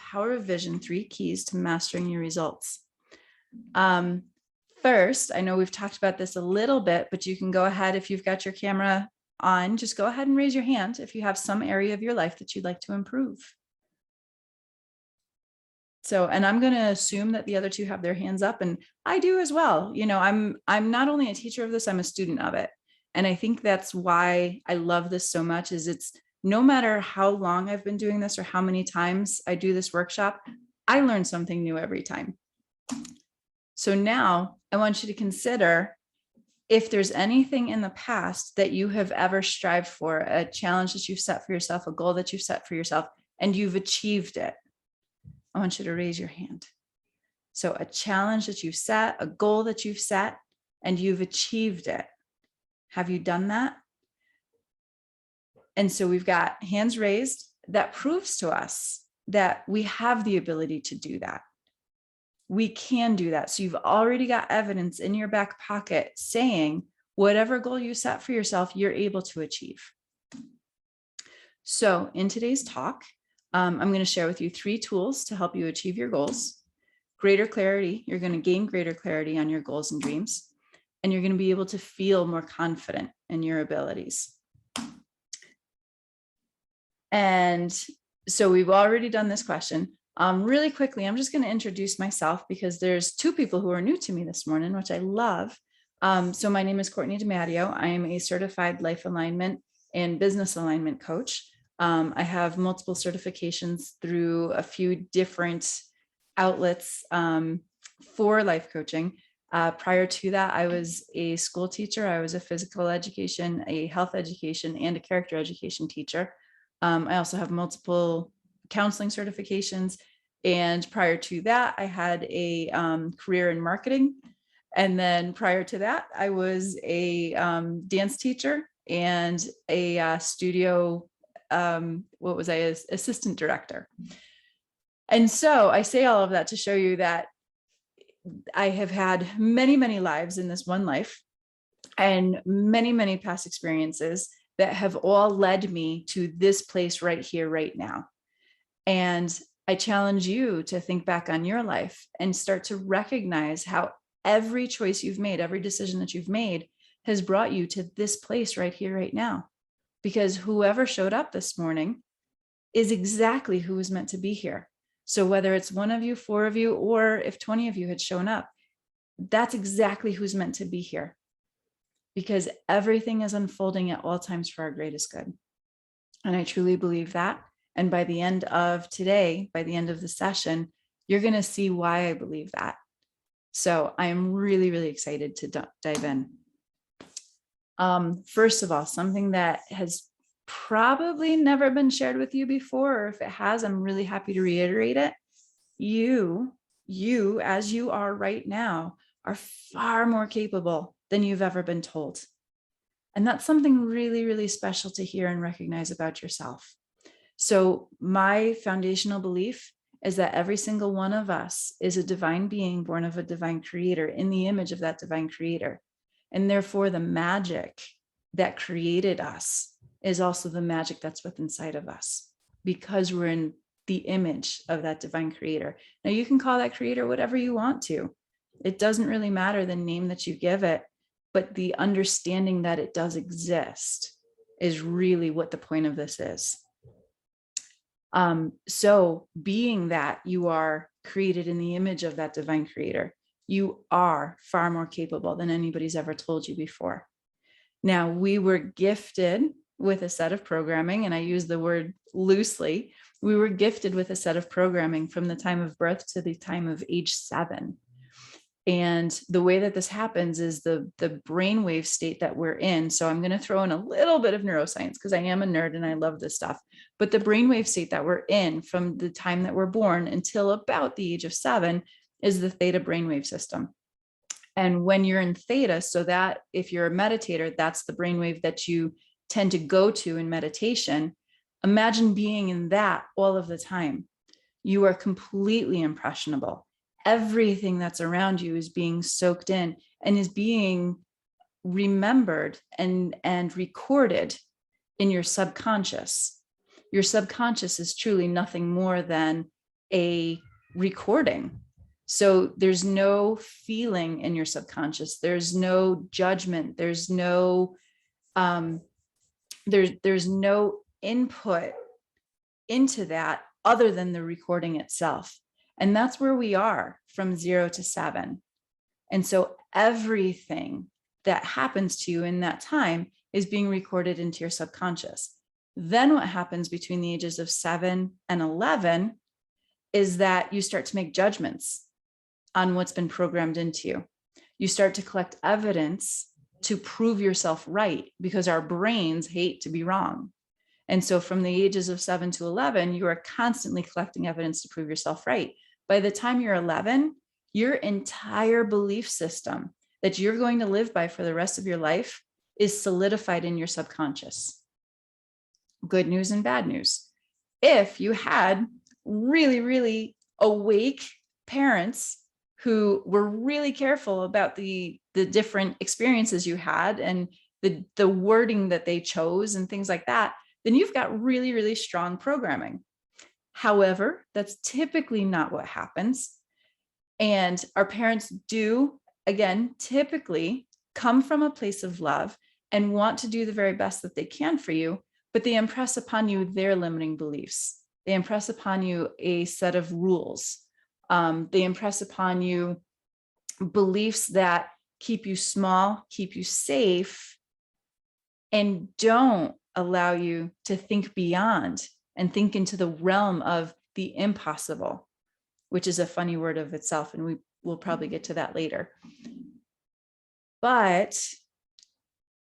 Power of Vision, 3 Keys to Mastering Your Results. First, I know we've talked about this a little bit, but you can go ahead, if you've got your camera on, just go ahead and raise your hand if you have some area of your life that you'd like to improve. So, and I'm going to assume that the other two have their hands up, and I do as well. You know, I'm not only a teacher of this, I'm a student of it. And I think that's why I love this so much, is it's no matter how long I've been doing this or how many times I do this workshop, I learn something new every time. So now I want you to consider if there's anything in the past that you have ever strived for, a challenge that you've set for yourself, a goal that you've set for yourself, and you've achieved it. I want you to raise your hand. So a challenge that you've set, a goal that you've set, and you've achieved it. Have you done that? And so we've got hands raised. That proves to us that we have the ability to do that. We can do that. So you've already got evidence in your back pocket saying whatever goal you set for yourself, you're able to achieve. So in today's talk, I'm going to share with you 3 tools to help you achieve your goals. Greater clarity. You're going to gain greater clarity on your goals and dreams, and you're going to be able to feel more confident in your abilities. And so we've already done this question. Really quickly, I'm just going to introduce myself because there's 2 people who are new to me this morning, which I love. So my name is Courtney DiMatteo. I am a certified life alignment and business alignment coach. I have multiple certifications through a few different outlets for life coaching. Prior to that, I was a school teacher. I was a physical education, a health education, and a character education teacher. I also have multiple counseling certifications. And prior to that, I had a career in marketing. And then prior to that, I was a dance teacher and a studio, assistant director. And so I say all of that to show you that I have had many, many lives in this one life and many, many past experiences that have all led me to this place right here, right now. And I challenge you to think back on your life and start to recognize how every choice you've made, every decision that you've made has brought you to this place right here, right now. Because whoever showed up this morning is exactly who was meant to be here. So whether it's 1 of you, 4 of you, or if 20 of you had shown up, that's exactly who's meant to be here. Because everything is unfolding at all times for our greatest good. And I truly believe that. And by the end of today, by the end of the session, you're going to see why I believe that. So I am really, really excited to dive in. First of all, something that has probably never been shared with you before, or if it has, I'm really happy to reiterate it. You, as you are right now, are far more capable than you've ever been told. And that's something really, really special to hear and recognize about yourself. So my foundational belief is that every single one of us is a divine being born of a divine creator in the image of that divine creator. And therefore the magic that created us is also the magic that's within inside of us, because we're in the image of that divine creator. Now you can call that creator whatever you want to. It doesn't really matter the name that you give it, but the understanding that it does exist is really what the point of this is. So being that you are created in the image of that divine creator, you are far more capable than anybody's ever told you before. Now, we were gifted with a set of programming, and I use the word loosely. We were gifted with a set of programming from the time of birth to the time of age 7. And the way that this happens is the brainwave state that we're in. So I'm going to throw in a little bit of neuroscience because I am a nerd and I love this stuff. But the brainwave state that we're in from the time that we're born until about the age of 7 is the theta brainwave system. And when you're in theta, so that if you're a meditator, that's the brainwave that you tend to go to in meditation. Imagine being in that all of the time. You are completely impressionable. Everything that's around you is being soaked in and is being remembered and recorded in your subconscious. Your subconscious is truly nothing more than a recording. So there's no feeling in your subconscious. There's no judgment. There's no there's no input into that other than the recording itself. And that's where we are from 0 to 7. And so everything that happens to you in that time is being recorded into your subconscious. Then what happens between the ages of 7 and 11 is that you start to make judgments on what's been programmed into you. You start to collect evidence to prove yourself right, because our brains hate to be wrong. And so from the ages of 7 to 11, you are constantly collecting evidence to prove yourself right. By the time you're 11, your entire belief system that you're going to live by for the rest of your life is solidified in your subconscious. Good news and bad news. If you had really, really awake parents who were really careful about the different experiences you had and the wording that they chose and things like that, then you've got really, really strong programming. However, that's typically not what happens. And our parents do, again, typically come from a place of love and want to do the very best that they can for you, but they impress upon you their limiting beliefs. They impress upon you a set of rules. They impress upon you beliefs that keep you small, keep you safe, and don't allow you to think beyond and think into the realm of the impossible, which is a funny word of itself. And we will probably get to that later. But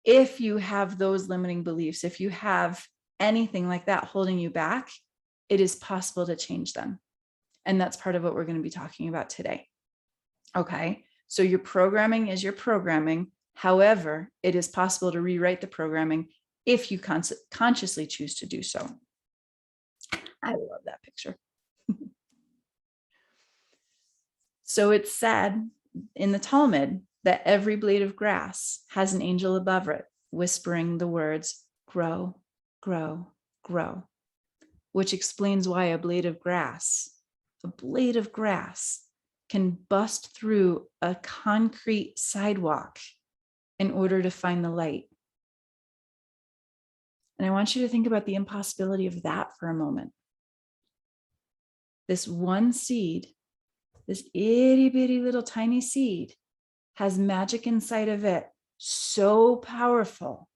if you have those limiting beliefs, if you have anything like that holding you back, it is possible to change them. And that's part of what we're going to be talking about today. Okay, so your programming is your programming. However, it is possible to rewrite the programming if you consciously choose to do so. I love that picture. So it's said in the Talmud that every blade of grass has an angel above it, whispering the words, grow, grow, grow, which explains why a blade of grass can bust through a concrete sidewalk in order to find the light. And I want you to think about the impossibility of that for a moment. This one seed, this itty bitty little tiny seed, has magic inside of it so powerful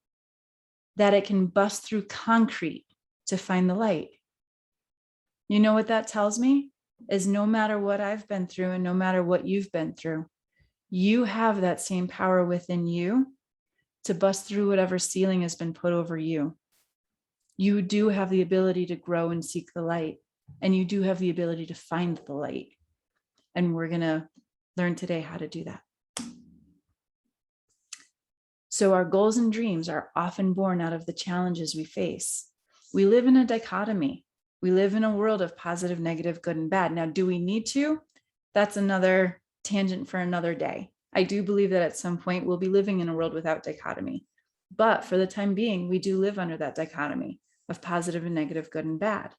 that it can bust through concrete to find the light. You know what that tells me? Is no matter what I've been through and no matter what you've been through, you have that same power within you to bust through whatever ceiling has been put over you. You do have the ability to grow and seek the light, and you do have the ability to find the light. And we're going to learn today how to do that. So our goals and dreams are often born out of the challenges we face. We live in a dichotomy. We live in a world of positive, negative, good, and bad. Now, do we need to? That's another tangent for another day. I do believe that at some point we'll be living in a world without dichotomy. But for the time being, we do live under that dichotomy of positive and negative, good and bad.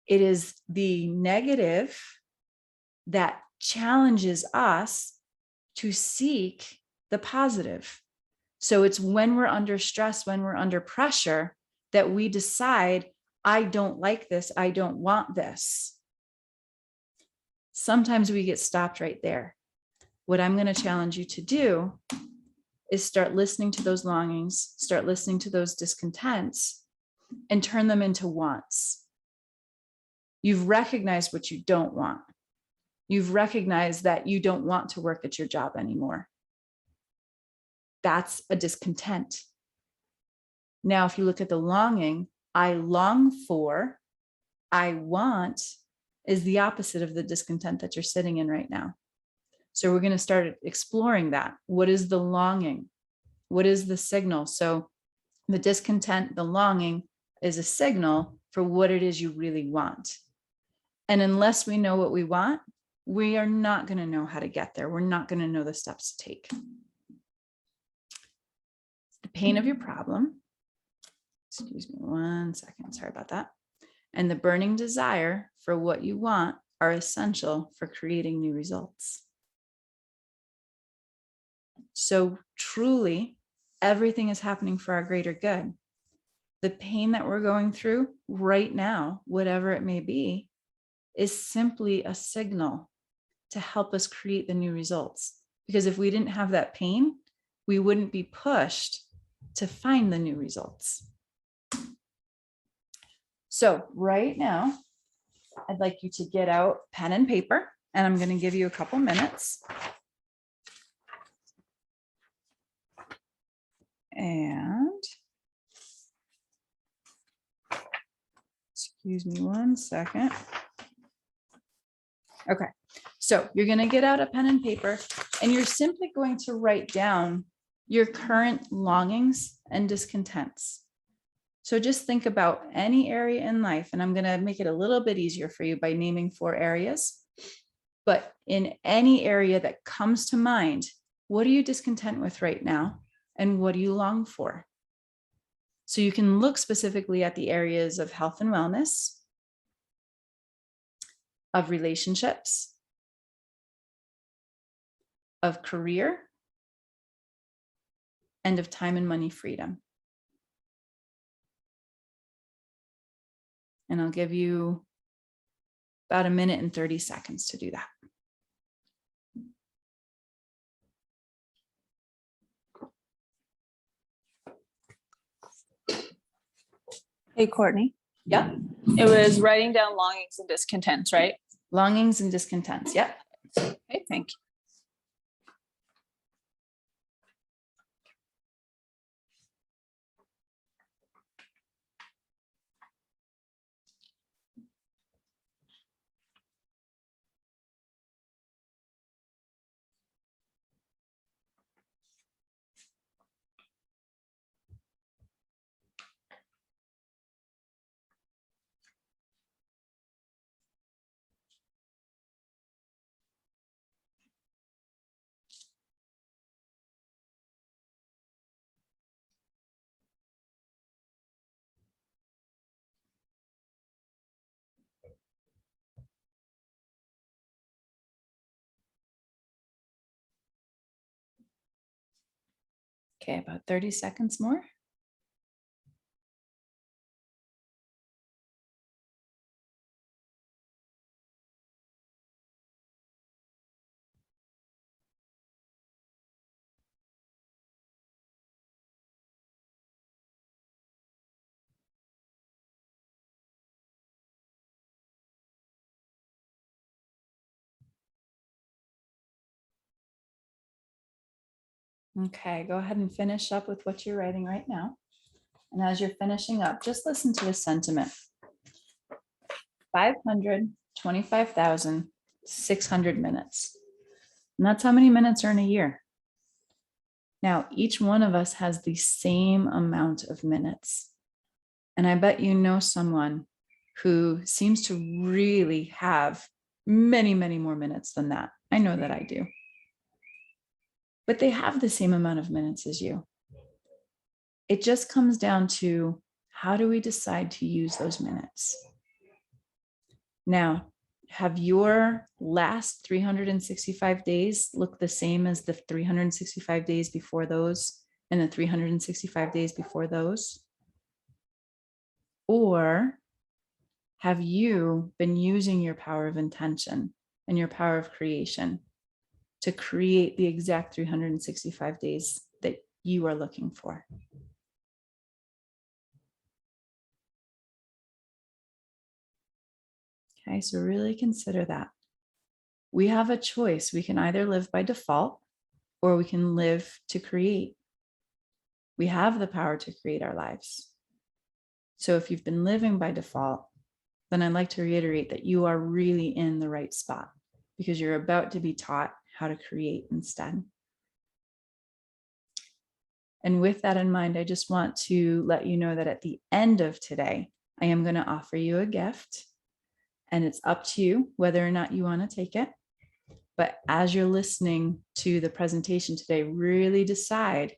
It is the negative that challenges us to seek the positive. So it's when we're under stress, when we're under pressure, that we decide, I don't like this, I don't want this. Sometimes we get stopped right there. What I'm going to challenge you to do is start listening to those longings, start listening to those discontents, and turn them into wants. You've recognized what you don't want. You've recognized that you don't want to work at your job anymore. That's a discontent. Now, if you look at the longing, I long for, I want, is the opposite of the discontent that you're sitting in right now. So we're going to start exploring that. What is the longing? What is the signal? So the discontent, the longing is a signal for what it is you really want. And unless we know what we want, we are not going to know how to get there. We're not going to know the steps to take. The pain of your problem, excuse me 1 second, sorry about that. and the burning desire for what you want are essential for creating new results. So truly, everything is happening for our greater good. The pain that we're going through right now, whatever it may be, is simply a signal to help us create the new results. Because if we didn't have that pain, we wouldn't be pushed to find the new results. So right now, I'd like you to get out pen and paper, and I'm going to give you a couple minutes. And excuse me one second. Okay, so you're going to get out a pen and paper, and you're simply going to write down your current longings and discontents. So just think about any area in life, and I'm going to make it a little bit easier for you by naming 4 areas. But in any area that comes to mind, what are you discontent with right now? And what do you long for? So you can look specifically at the areas of health and wellness, of relationships, of career, and of time and money freedom. And I'll give you about 1 minute and 30 seconds to do that. Hey, Courtney. Yeah. It was writing down longings and discontents, right? Longings and discontents. Yep. Okay, thank you. Okay, about 30 seconds more. Okay, go ahead and finish up with what you're writing right now. And as you're finishing up, just listen to the sentiment. 525,600 minutes. And that's how many minutes are in a year. Now, each one of us has the same amount of minutes. And I bet you know someone who seems to really have many, many more minutes than that. I know that I do. But they have the same amount of minutes as you. It just comes down to, how do we decide to use those minutes? Now, have your last 365 days look the same as the 365 days before those and the 365 days before those? Or have you been using your power of intention and your power of creation to create the exact 365 days that you are looking for? Okay, so really consider that. We have a choice. We can either live by default or we can live to create. We have the power to create our lives. So if you've been living by default, then I'd like to reiterate that you are really in the right spot, because you're about to be taught how to create instead. And with that in mind, I just want to let you know that at the end of today, I am going to offer you a gift, and it's up to you whether or not you want to take it. But as you're listening to the presentation today, really decide,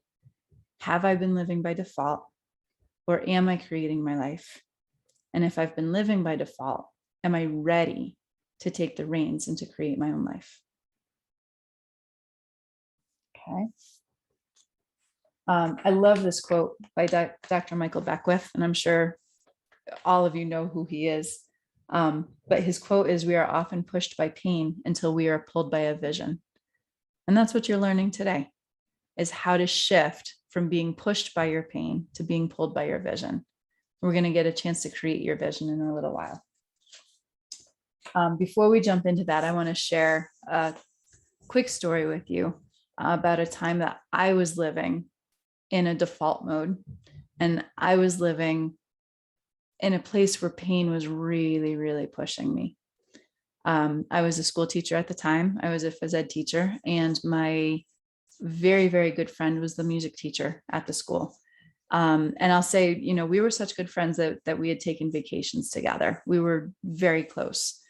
have I been living by default, or am I creating my life? And if I've been living by default, am I ready to take the reins and to create my own life? Okay. I love this quote by Dr. Michael Beckwith, and I'm sure all of you know who he is. But his quote is, "We are often pushed by pain until we are pulled by a vision." And that's what you're learning today, is how to shift from being pushed by your pain to being pulled by your vision. We're going to get a chance to create your vision in a little while. Before we jump into that, I want to share a quick story with you about a time that I was living in a default mode. And I was living in a place where pain was really, really pushing me. I was a school teacher at the time. I was a phys ed teacher, and my very, very good friend was the music teacher at the school. And I'll say, we were such good friends that we had taken vacations together. We were very close.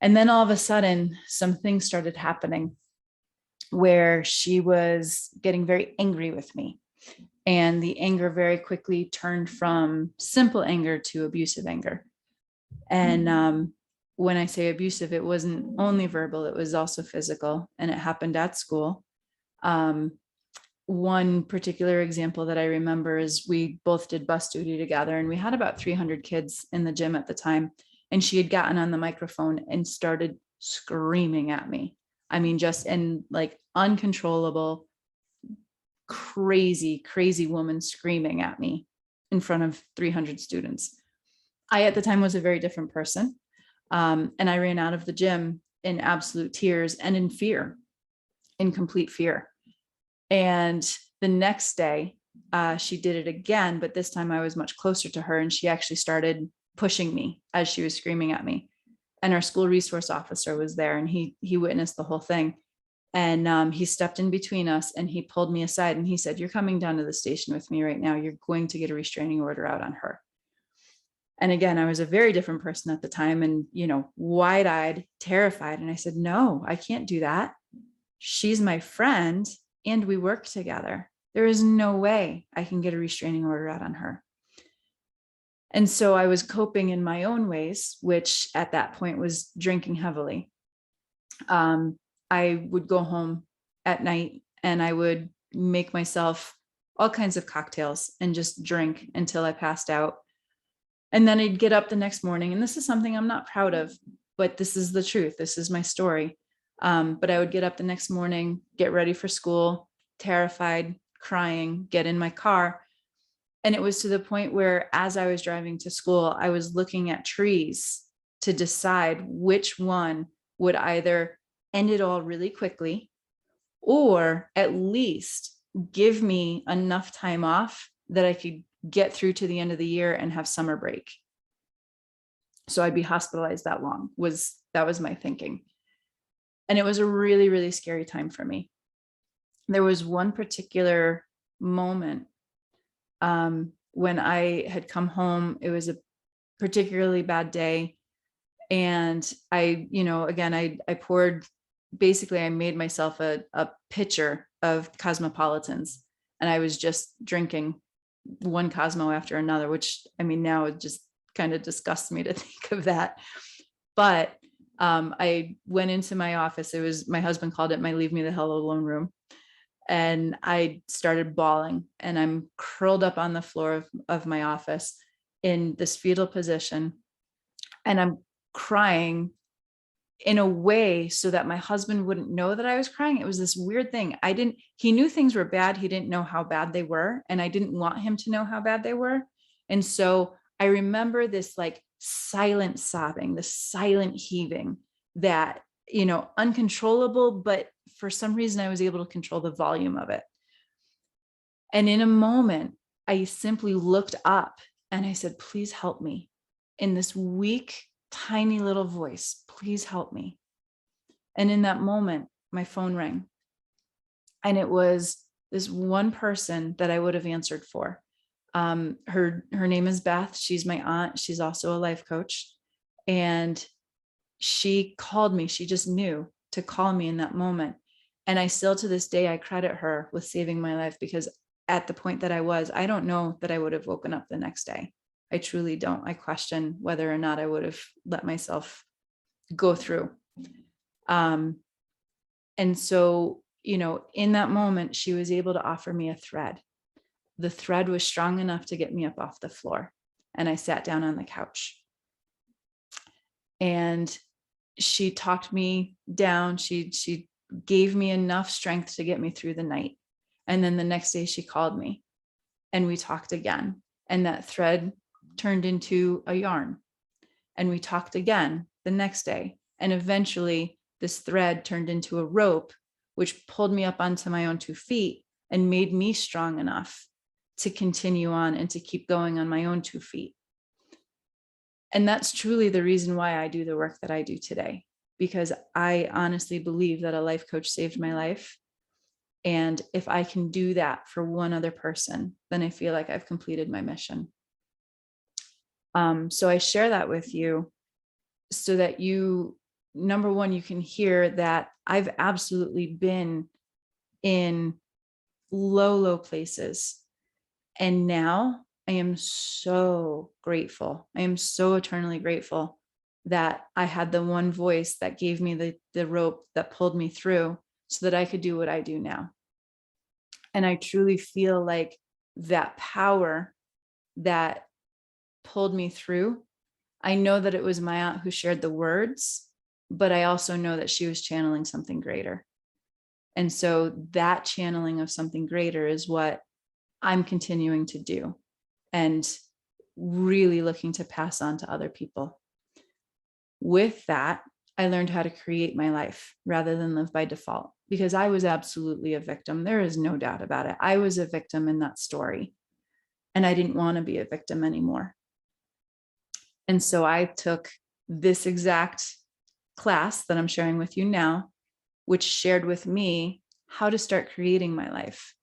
And then all of a sudden, some things started happening where she was getting very angry with me. And the anger very quickly turned from simple anger to abusive anger. And when I say abusive, it wasn't only verbal, it was also physical, and it happened at school. One particular example that I remember is we both did bus duty together, and we had about 300 kids in the gym at the time. And she had gotten on the microphone and started screaming at me. I mean, just in like uncontrollable, crazy, crazy woman screaming at me in front of 300 students. I, at the time, was a very different person. And I ran out of the gym in absolute tears and in fear, in complete fear. And the next day, she did it again, but this time I was much closer to her, and she actually started pushing me as she was screaming at me. And our school resource officer was there, and he witnessed the whole thing. And he stepped in between us, and he pulled me aside, and he said, "You're coming down to the station with me right now. You're going to get a restraining order out on her." And again, I was a very different person at the time, and, wide-eyed, terrified. And I said, "No, I can't do that. She's my friend and we work together. There is no way I can get a restraining order out on her." And so I was coping in my own ways, which at that point was drinking heavily. I would go home at night and I would make myself all kinds of cocktails and just drink until I passed out. And then I'd get up the next morning, and this is something I'm not proud of, but this is the truth. This is my story. But I would get up the next morning, get ready for school, terrified, crying, get in my car. And it was to the point where, as I was driving to school, I was looking at trees to decide which one would either end it all really quickly or at least give me enough time off that I could get through to the end of the year and have summer break. So I'd be hospitalized that long. That was my thinking. And it was a really, really scary time for me. There was one particular moment when I had come home. It was a particularly bad day. And I poured, basically I made myself a pitcher of Cosmopolitans, and I was just drinking one Cosmo after another, which, I mean, now it just kind of disgusts me to think of that. But I went into my office. It was, my husband called it my leave me the hell alone room. And I started bawling, and I'm curled up on the floor of my office in this fetal position. And I'm crying in a way so that my husband wouldn't know that I was crying. It was this weird thing. He knew things were bad. He didn't know how bad they were. And I didn't want him to know how bad they were. And so I remember this like silent sobbing, this silent heaving that, uncontrollable, but for some reason I was able to control the volume of it. And in a moment, I simply looked up and I said, "Please help me," in this weak, tiny little voice, "Please help me." And in that moment, my phone rang. And it was this one person that I would have answered for. Her name is Beth. She's my aunt. She's also a life coach. And she called me. She just knew to call me in that moment. And I still, to this day, I credit her with saving my life, because at the point that I don't know that I would have woken up the next day. I truly don't. I question whether or not I would have let myself go through. And so, in that moment, she was able to offer me a thread. The thread was strong enough to get me up off the floor. And I sat down on the couch. And she talked me down. She gave me enough strength to get me through the night. And then the next day she called me and we talked again. And that thread turned into a yarn. And we talked again the next day. And eventually this thread turned into a rope, which pulled me up onto my own 2 feet and made me strong enough to continue on and to keep going on my own 2 feet. And that's truly the reason why I do the work that I do today, because I honestly believe that a life coach saved my life. And if I can do that for one other person, then I feel like I've completed my mission. So I share that with you so that you, number one, you can hear that I've absolutely been in low places. And now I am so grateful. I am so eternally grateful that I had the one voice that gave me the rope that pulled me through so that I could do what I do now. And I truly feel like that power that pulled me through, I know that it was my aunt who shared the words, but I also know that she was channeling something greater. And so that channeling of something greater is what I'm continuing to do and really looking to pass on to other people. With that, I learned how to create my life rather than live by default, because I was absolutely a victim. There is no doubt about it. I was a victim in that story, and I didn't want to be a victim anymore. And so I took this exact class that I'm sharing with you now, which shared with me how to start creating my life,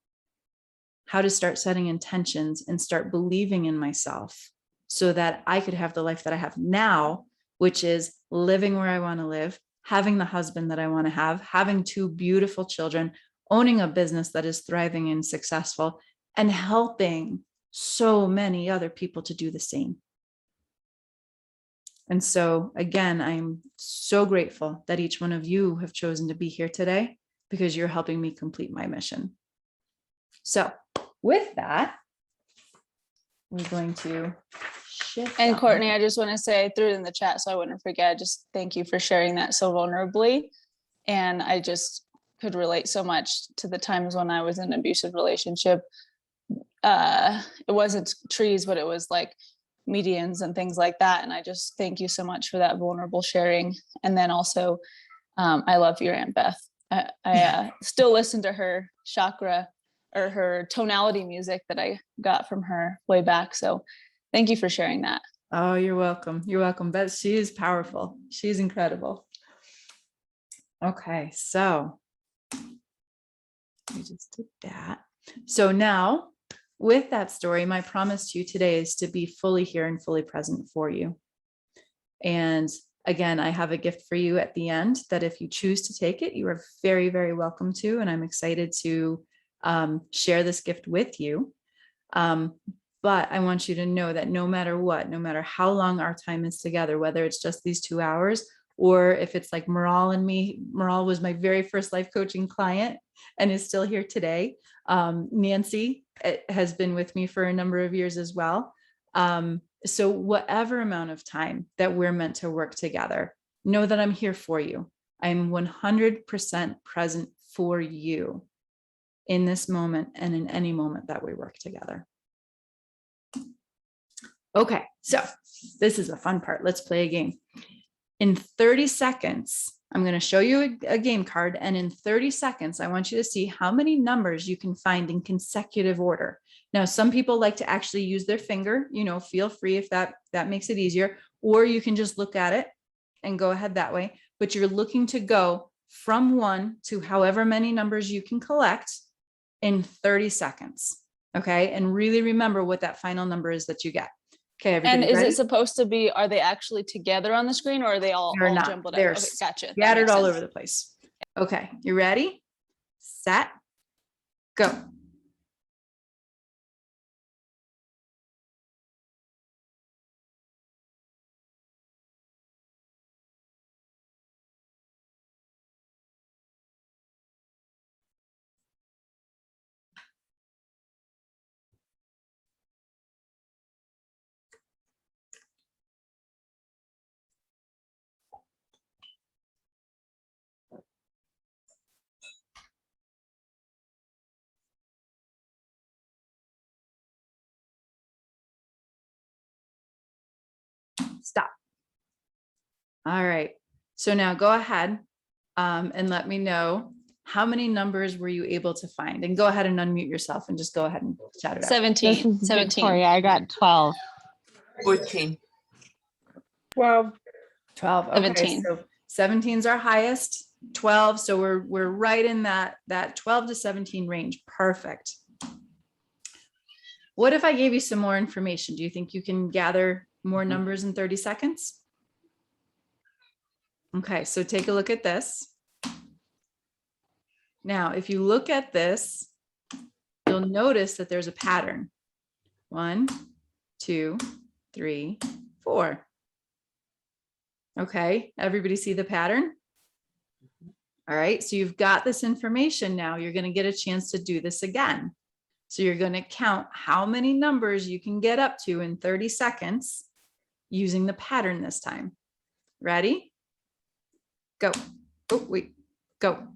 how to start setting intentions and start believing in myself so that I could have the life that I have now, which is living where I want to live, having the husband that I want to have, having 2 beautiful children, owning a business that is thriving and successful, and helping so many other people to do the same. And so again, I'm so grateful that each one of you have chosen to be here today, because you're helping me complete my mission. So with that, we're going to shift. And on. Courtney, I just want to say, I threw it in the chat so I wouldn't forget. Just thank you for sharing that so vulnerably. And I just could relate so much to the times when I was in an abusive relationship. It wasn't trees, but it was like medians and things like that. And I just thank you so much for that vulnerable sharing. And then also, I love your Aunt Beth. I still listen to her chakra or her tonality music that I got from her way back. So thank you for sharing that. Oh, you're welcome. You're welcome. Beth, she is powerful. She's incredible. Okay, so we just did that. So now with that story, my promise to you today is to be fully here and fully present for you. And again, I have a gift for you at the end that if you choose to take it, you are very, very welcome to. And I'm excited to share this gift with you. But I want you to know that no matter what, no matter how long our time is together, whether it's just these 2 hours, or if it's like Maral and me, Maral was my very first life coaching client and is still here today. Nancy has been with me for a number of years as well. So whatever amount of time that we're meant to work together, know that I'm here for you. I'm 100% present for you in this moment and in any moment that we work together. Okay, so this is a fun part. Let's play a game. In 30 seconds, I'm going to show you a game card. And in 30 seconds, I want you to see how many numbers you can find in consecutive order. Now, some people like to actually use their finger, feel free if that makes it easier, or you can just look at it and go ahead that way. But you're looking to go from 1 to however many numbers you can collect in 30 seconds. Okay. And really remember what that final number is that you get. Okay, everybody. And is ready? it supposed to be, are they actually together on the screen, or are they all They're not. jumbled They're up? Okay, gotcha. That scattered makes all sense. over the place. Okay, you ready? Set, go. Stop. All right. So now go ahead and let me know how many numbers were you able to find? And go ahead and unmute yourself and just go ahead and shout it out. 17. This is 17. Victoria. I got 12. 14. 12. 12. Okay. 17. So 17 is our highest. 12. So we're right in that 12 to 17 range. Perfect. What if I gave you some more information? Do you think you can gather more numbers in 30 seconds? Okay, so take a look at this. Now, if you look at this, you'll notice that there's a pattern. 1, 2, 3, 4. Okay, everybody see the pattern? All right, so you've got this information now. You're going to get a chance to do this again. So you're going to count how many numbers you can get up to in 30 seconds using the pattern this time. Ready? Go. Oh, wait, go.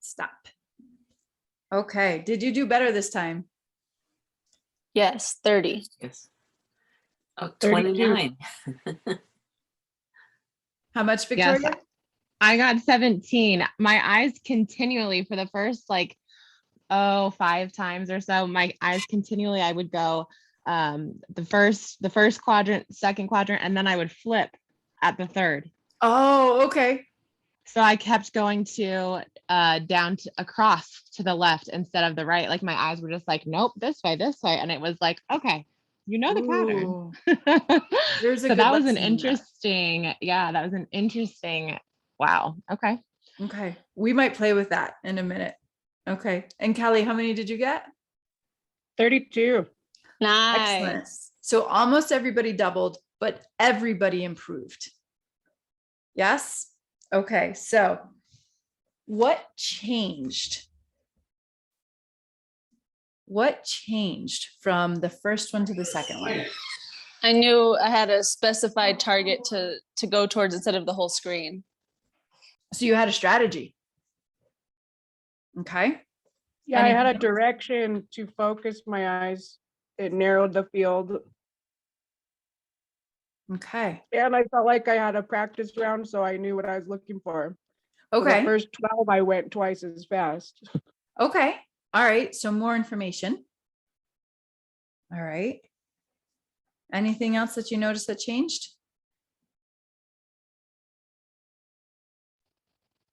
Stop. Okay, did you do better this time? Yes, 30. Yes. Oh, 32. 29. How much, Yes. Victoria? I got 17. My eyes continually for the first 5 times or so, my eyes continually, I would go the first quadrant, second quadrant, and then I would flip at the third. Oh, okay. So I kept going to down to across to the left instead of the right. Like my eyes were just like, nope, this way. And it was like, okay, you know the Ooh, pattern. there's a So good that was an lesson in that. interesting, that was an interesting, wow. Okay. Okay, we might play with that in a minute. Okay, and Kelly, how many did you get? 32. Excellent. Nice. So almost everybody doubled, but everybody improved. Yes? Okay, so what changed? What changed from the first one to the second one? I knew I had a specified target to go towards instead of the whole screen. So you had a strategy. Okay. Yeah, I had Anything a else? direction to focus my eyes. It narrowed the field. Okay. And I felt like I had a practice round, so I knew what I was looking for. For the Okay. first 12, I went twice as fast. Okay. All right. So more information. All right. Anything else that you noticed that changed?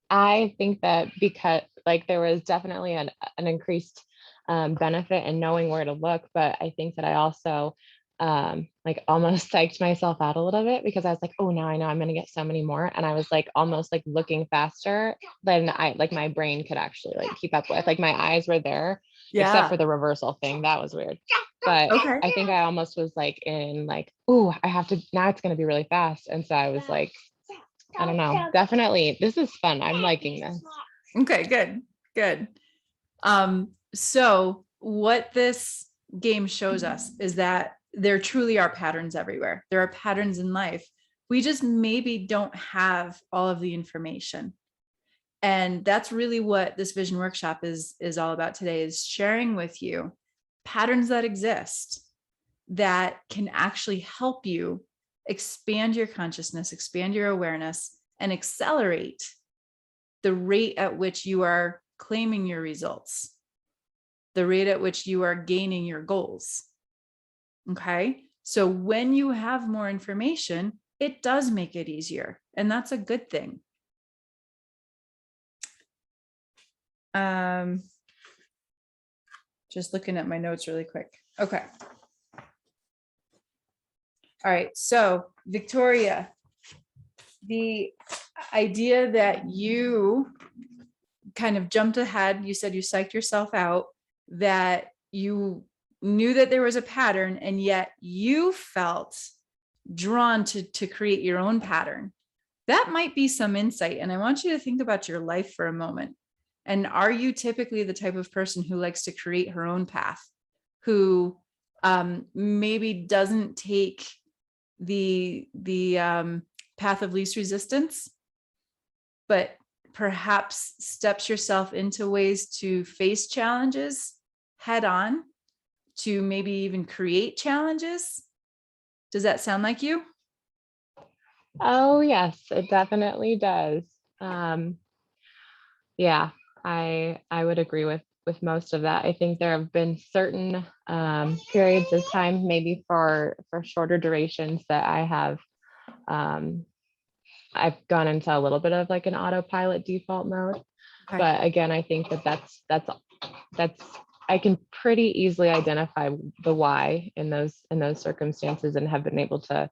I think that because there was definitely an increased benefit in knowing where to look, but I think that I also almost psyched myself out a little bit because I was like, oh, now I know I'm going to get so many more. And I was almost looking faster than my brain could actually keep up with. My eyes were there, except for the reversal thing. That was weird. But Okay. I think I almost was oh, I have to, now it's going to be really fast. And so I was I don't know, definitely. This is fun. I'm liking this. Okay, good, good. So what this game shows us is that there truly are patterns everywhere. There are patterns in life. We just maybe don't have all of the information. And that's really what this vision workshop is all about today, is sharing with you patterns that exist that can actually help you expand your consciousness, expand your awareness, and accelerate the rate at which you are claiming your results, the rate at which you are gaining your goals. Okay. So when you have more information, it does make it easier, and that's a good thing. Just looking at my notes really quick. Okay. All right. So Victoria, the idea that you kind of jumped ahead, you said you psyched yourself out, that you knew that there was a pattern, and yet you felt drawn to create your own pattern. That might be some insight. And I want you to think about your life for a moment. And are you typically the type of person who likes to create her own path, who maybe doesn't take the path of least resistance, but perhaps steps yourself into ways to face challenges head on, to maybe even create challenges? Does that sound like you? Oh, yes, it definitely does. Yeah, I would agree with most of that. I think there have been certain periods of time, maybe for shorter durations, that I've gone into a little bit of like an autopilot default mode. Okay. But again, I think that's I can pretty easily identify the why in those circumstances, and have been able to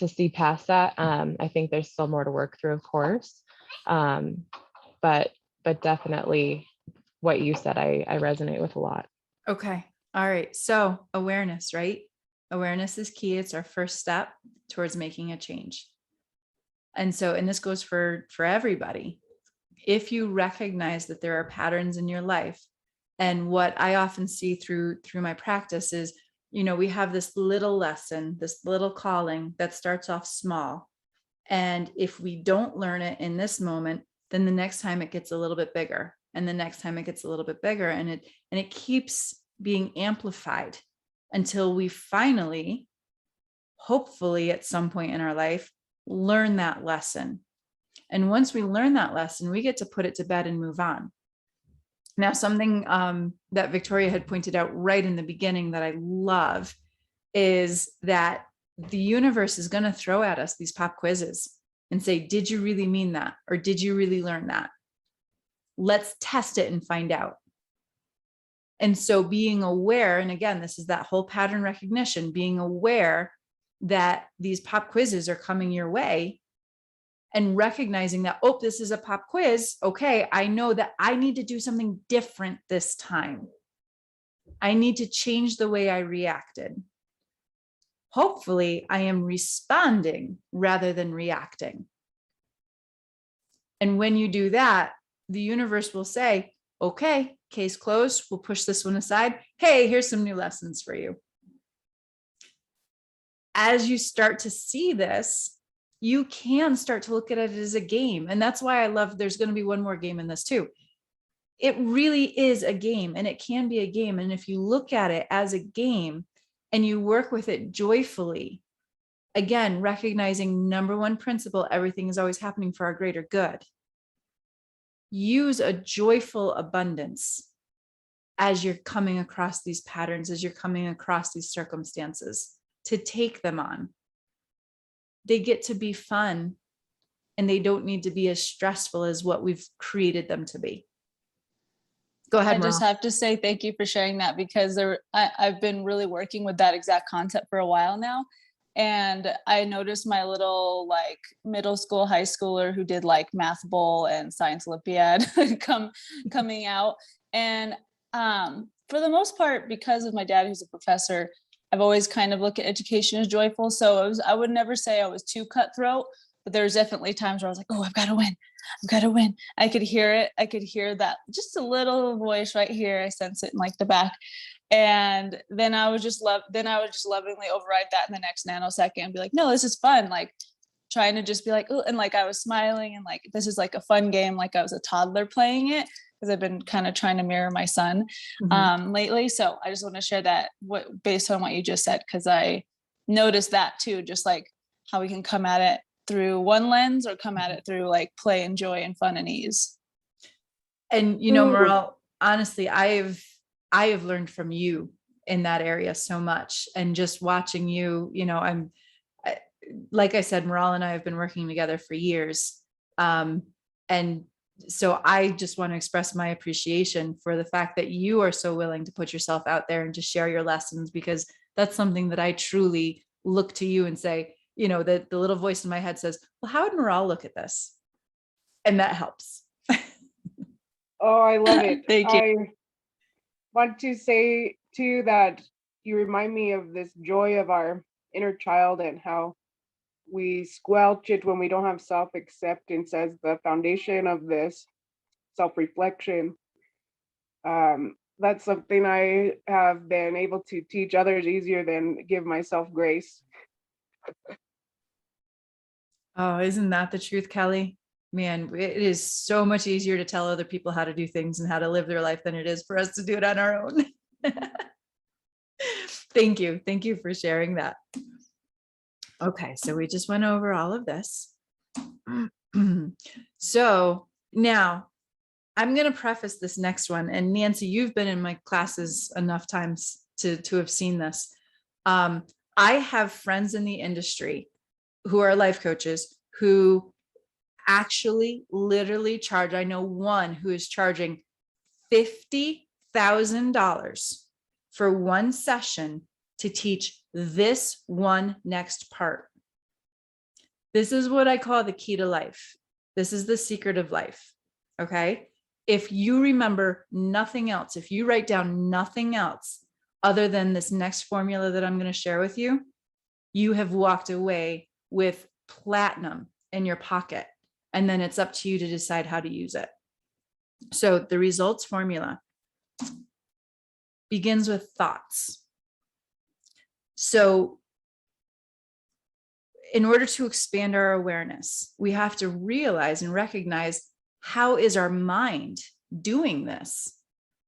see past that. I think there's still more to work through, of course. But definitely what you said, I resonate with a lot. Okay. All right. So awareness, right? Awareness is key. It's our first step towards making a change. And so, and this goes for everybody. If you recognize that there are patterns in your life, and what I often see through my practice is, we have this little lesson, this little calling that starts off small. And if we don't learn it in this moment, then the next time it gets a little bit bigger, and the next time it gets a little bit bigger, and it keeps being amplified until we finally, hopefully at some point in our life, learn that lesson. And once we learn that lesson, we get to put it to bed and move on. Now, something that Victoria had pointed out right in the beginning that I love is that the universe is going to throw at us these pop quizzes and say, did you really mean that? Or did you really learn that? Let's test it and find out. And so being aware, and again, this is that whole pattern recognition, being aware that these pop quizzes are coming your way, and recognizing that, oh, this is a pop quiz. Okay, I know that I need to do something different this time. I need to change the way I reacted. Hopefully, I am responding rather than reacting. And when you do that, the universe will say, okay, case closed. We'll push this one aside. Hey, here's some new lessons for you. As you start to see this, you can start to look at it as a game. And that's why I love, there's going to be one more game in this too. It really is a game, and it can be a game. And if you look at it as a game and you work with it joyfully, again, recognizing number one principle, everything is always happening for our greater good. Use a joyful abundance as you're coming across these patterns, as you're coming across these circumstances, to take them on. They get to be fun, and they don't need to be as stressful as what we've created them to be. Go ahead, I just Meryl. have to say thank you for sharing that, because I've been really working with that exact concept for a while now. And I noticed my little like middle school, high schooler who did like Math Bowl and Science Olympiad coming out. And for the most part, because of my dad, who's a professor, I've always kind of looked at education as joyful. So I would never say I was too cutthroat, but there's definitely times where I was like, oh, I've got to win. I've got to win. I could hear it. I could hear that, just a little voice right here. I sense it in like the back. And then I would just lovingly override that in the next nanosecond and be like, no, this is fun. Like trying to just be like, oh, and like I was smiling and like, this is like a fun game. Like I was a toddler playing it, because I've been kind of trying to mirror my son lately. So I just want to share that based on what you just said, because I noticed that too, just like how we can come at it through one lens or come at it through like play and joy and fun and ease. And Meryl, honestly, I have learned from you in that area so much. And just watching you, like I said, Meryl and I have been working together for years. And so I just want to express my appreciation for the fact that you are so willing to put yourself out there and to share your lessons, because that's something that I truly look to you and say, the little voice in my head says, well, how would Meryl look at this? And that helps. Oh, I love it. Thank you. want to say too that you remind me of this joy of our inner child and how we squelch it when we don't have self-acceptance as the foundation of this self-reflection. That's something I have been able to teach others easier than give myself grace. Oh, isn't that the truth, Kelly? Man, it is so much easier to tell other people how to do things and how to live their life than it is for us to do it on our own. Thank you. Thank you for sharing that. Okay, so we just went over all of this. So now I'm going to preface this next one. And Nancy, you've been in my classes enough times to have seen this. I have friends in the industry who are life coaches who actually literally charge. I know one who is charging $50,000 for one session to teach this one next part. This is what I call the key to life. This is the secret of life. Okay. If you remember nothing else, if you write down nothing else other than this next formula that I'm going to share with you, you have walked away with platinum in your pocket. And then it's up to you to decide how to use it. So the results formula begins with thoughts. So in order to expand our awareness, we have to realize and recognize, how is our mind doing this?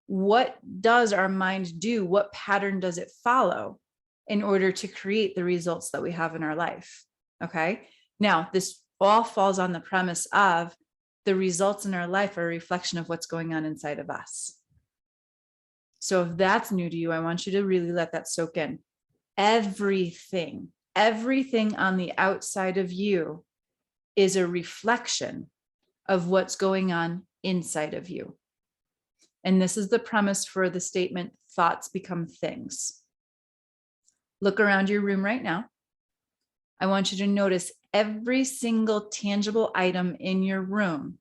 What does our mind do? What pattern does it follow in order to create the results that we have in our life? Okay. Now, this all falls on the premise of the results in our life are a reflection of what's going on inside of us. So if that's new to you, I want you to really let that soak in. Everything on the outside of you is a reflection of what's going on inside of you. And this is the premise for the statement, thoughts become things. Look around your room right now. I want you to notice every single tangible item in your room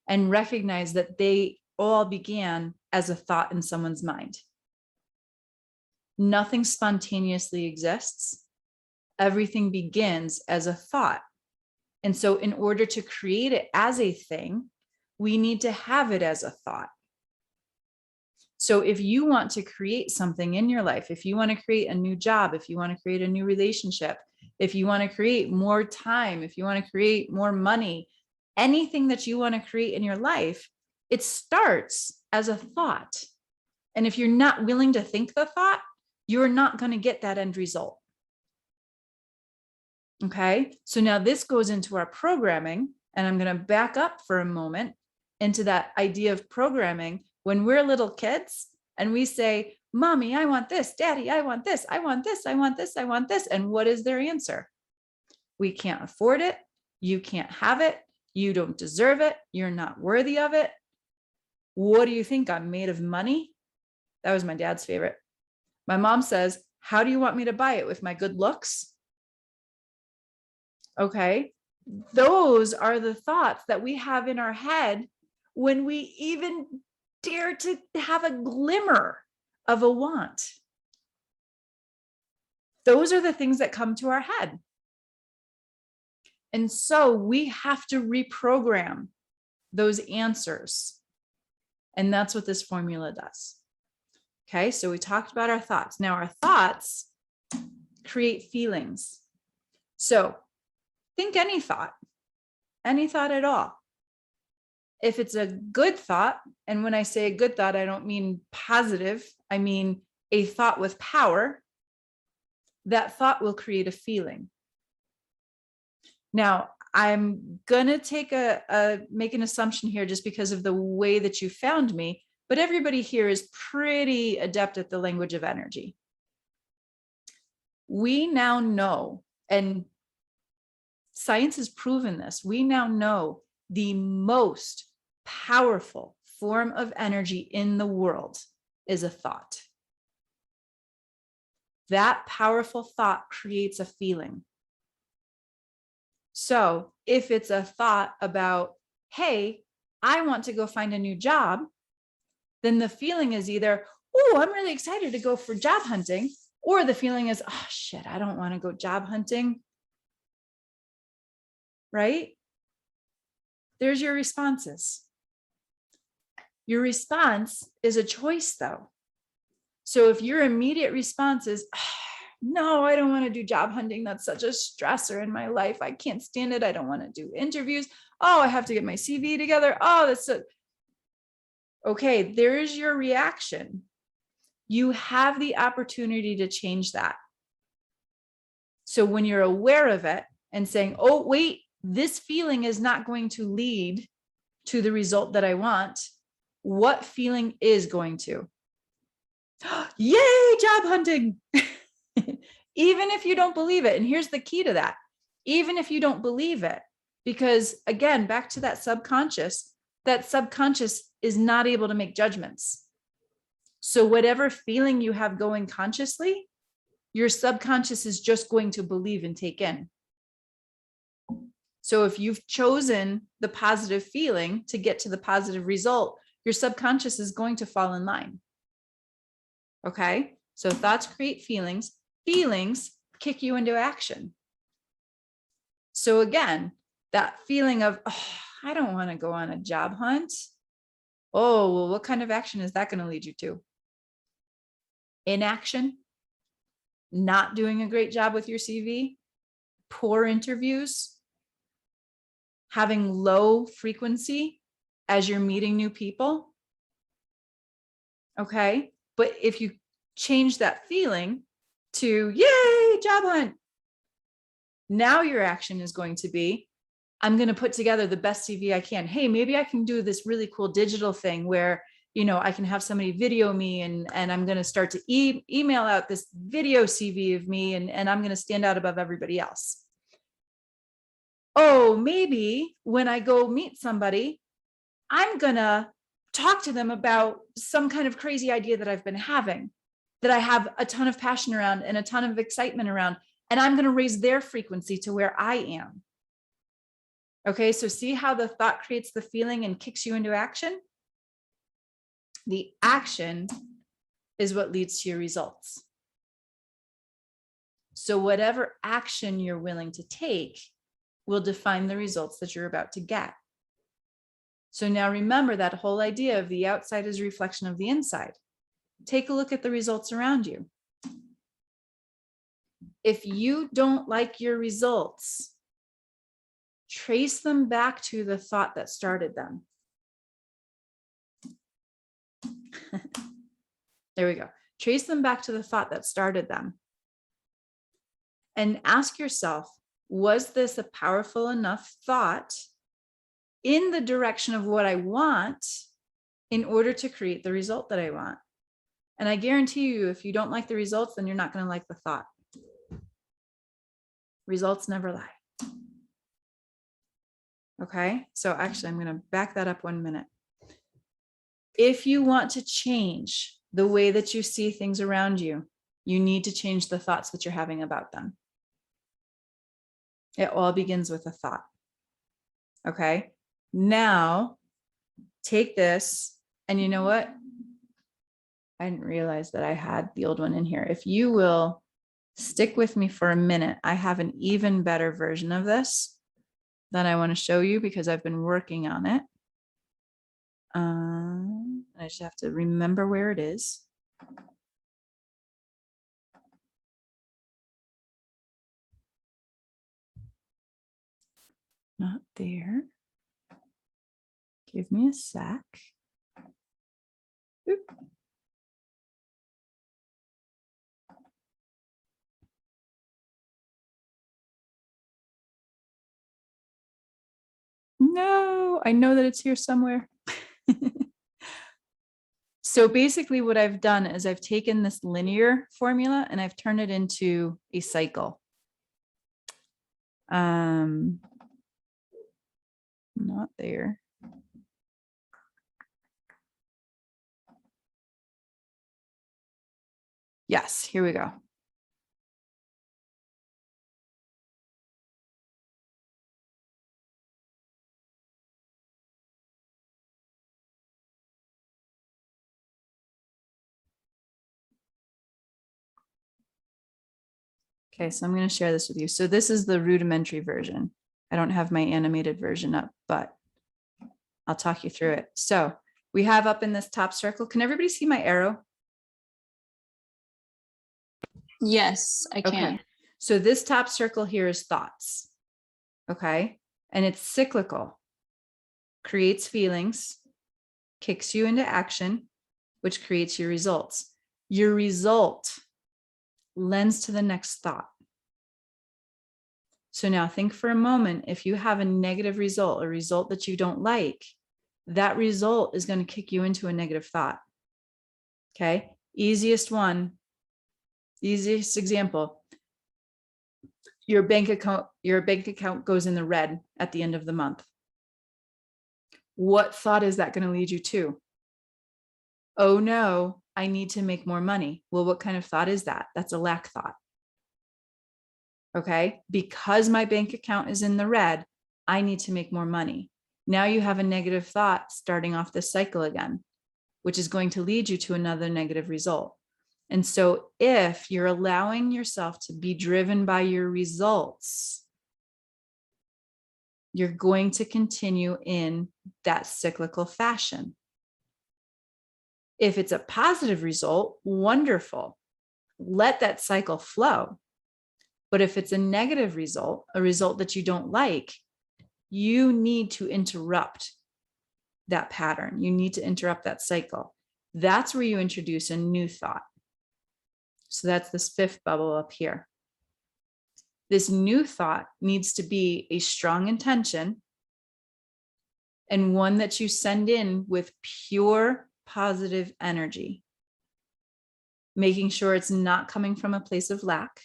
and recognize that they all began as a thought in someone's mind. Nothing spontaneously exists. Everything begins as a thought. And so in order to create it as a thing, we need to have it as a thought. So if you want to create something in your life, if you want to create a new job, if you want to create a new relationship, if you want to create more time, if you want to create more money, anything that you want to create in your life, it starts as a thought. And if you're not willing to think the thought, you're not going to get that end result. Okay, so now this goes into our programming, and I'm going to back up for a moment into that idea of programming. When we're little kids and we say, Mommy, I want this, Daddy, I want this, I want this, I want this, I want this. And what is their answer? We can't afford it. You can't have it. You don't deserve it. You're not worthy of it. What do you think? I'm made of money? That was my dad's favorite. My mom says, how do you want me to buy it? With my good looks? Okay. Those are the thoughts that we have in our head when we even dare to have a glimmer of a want. Those are the things that come to our head. And so we have to reprogram those answers. And that's what this formula does. Okay, so we talked about our thoughts. Now our thoughts create feelings. So think any thought at all. If it's a good thought, and when I say a good thought, I don't mean positive, I mean a thought with power, that thought will create a feeling. Now, I'm gonna make an assumption here just because of the way that you found me, but everybody here is pretty adept at the language of energy. We now know, and science has proven this, we now know the most powerful form of energy in the world is a thought. That powerful thought creates a feeling. So if it's a thought about, hey, I want to go find a new job, then the feeling is either, oh, I'm really excited to go for job hunting. Or the feeling is, oh shit, I don't want to go job hunting. Right? There's your responses. Your response is a choice though. So if your immediate response is, no, I don't want to do job hunting. That's such a stressor in my life. I can't stand it. I don't want to do interviews. Oh, I have to get my CV together. Oh, that's so. Okay, there's your reaction. You have the opportunity to change that. So when you're aware of it and saying, oh, wait, this feeling is not going to lead to the result that I want, what feeling is going to? Yay, job hunting. Even if you don't believe it. And here's the key to that. Even if you don't believe it, because again, back to that subconscious is not able to make judgments. So whatever feeling you have going consciously, your subconscious is just going to believe and take in. So if you've chosen the positive feeling to get to the positive result, your subconscious is going to fall in line. Okay, so thoughts create feelings. Feelings kick you into action. So again, that feeling of, oh, I don't want to go on a job hunt. Oh, well, what kind of action is that going to lead you to? Inaction, not doing a great job with your CV, poor interviews, having low frequency as you're meeting new people. Okay, but if you change that feeling to, yay, job hunt, now your action is going to be, I'm going to put together the best CV I can. Hey, maybe I can do this really cool digital thing where, you know, I can have somebody video me and I'm going to start to email out this video CV of me and I'm going to stand out above everybody else. Oh, maybe when I go meet somebody, I'm going to talk to them about some kind of crazy idea that I've been having, that I have a ton of passion around and a ton of excitement around, and I'm going to raise their frequency to where I am. Okay, so see how the thought creates the feeling and kicks you into action? The action is what leads to your results. So whatever action you're willing to take will define the results that you're about to get. So now remember that whole idea of the outside is a reflection of the inside. Take a look at the results around you. If you don't like your results, trace them back to the thought that started them. There we go. Trace them back to the thought that started them. And ask yourself, was this a powerful enough thought in the direction of what I want in order to create the result that I want? And I guarantee you, if you don't like the results, then you're not going to like the thought. Results never lie. Okay, so actually, I'm going to back that up 1 minute. If you want to change the way that you see things around you, you need to change the thoughts that you're having about them. It all begins with a thought. Okay, now take this, and you know what? I didn't realize that I had the old one in here. If you will stick with me for a minute, I have an even better version of this that I want to show you because I've been working on it. I just have to remember where it is. Not there. Give me a sec. Oop. No, I know that it's here somewhere. So basically what I've done is I've taken this linear formula and I've turned it into a cycle. Not there. Yes, here we go. Okay, so I'm going to share this with you. So this is the rudimentary version. I don't have my animated version up, but I'll talk you through it. So we have up in this top circle. Can everybody see my arrow? Yes, I can. Okay. So this top circle here is thoughts. Okay. And it's cyclical, creates feelings, kicks you into action, which creates your results. Your result lends to the next thought. So now think for a moment, if you have a negative result, a result that you don't like, that result is going to kick you into a negative thought. Okay. Easiest example. Your bank account goes in the red at the end of the month. What thought is that going to lead you to? Oh no, I need to make more money. Well, what kind of thought is that? That's a lack thought. Okay. Because my bank account is in the red, I need to make more money. Now you have a negative thought starting off this cycle again, which is going to lead you to another negative result. And so if you're allowing yourself to be driven by your results, you're going to continue in that cyclical fashion. If it's a positive result, wonderful. Let that cycle flow. But if it's a negative result, a result that you don't like, you need to interrupt that pattern. You need to interrupt that cycle. That's where you introduce a new thought. So that's this fifth bubble up here. This new thought needs to be a strong intention and one that you send in with pure positive energy, making sure it's not coming from a place of lack,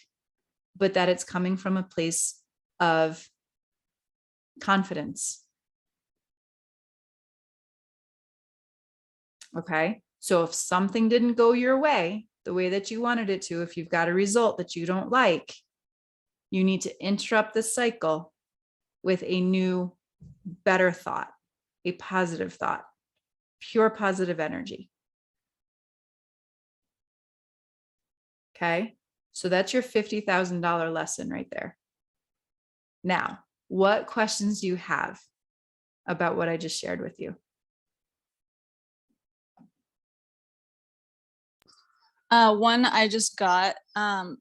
but that it's coming from a place of confidence. Okay. So if something didn't go your way, the way that you wanted it to, if you've got a result that you don't like, you need to interrupt the cycle with a new, better thought, a positive thought, pure positive energy. Okay. So that's your $50,000 lesson right there. Now, what questions do you have about what I just shared with you? One I just got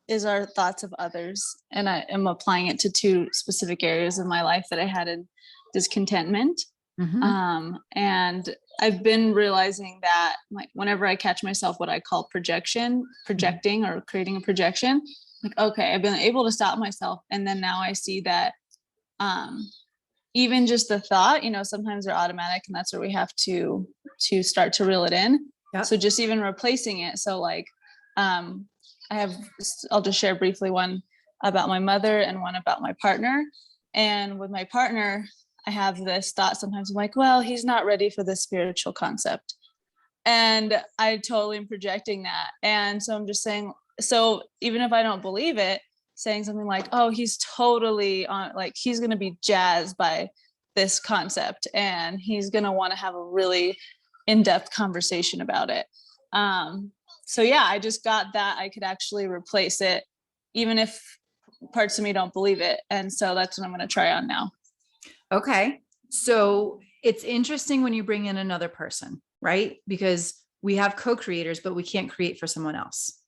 is our thoughts of others. And I am applying it to two specific areas of my life that I had in discontentment. And I've been realizing that like whenever I catch myself, what I call projecting or creating a projection, like, okay, I've been able to stop myself. And then now I see that even just the thought, sometimes they're automatic, and that's where we have to start to reel it in. Yep. So just even replacing it. So like, I'll just share briefly one about my mother and one about my partner. And with my partner, I have this thought sometimes, I'm like, well, he's not ready for this spiritual concept. And I totally am projecting that. And so I'm just saying, so even if I don't believe it, saying something like, oh, he's totally on, like, he's going to be jazzed by this concept and he's going to want to have a really in-depth conversation about it. So yeah, I just got that I could actually replace it, even if parts of me don't believe it. And so that's what I'm going to try on now. Okay. So it's interesting when you bring in another person, right? Because we have co-creators, but we can't create for someone else.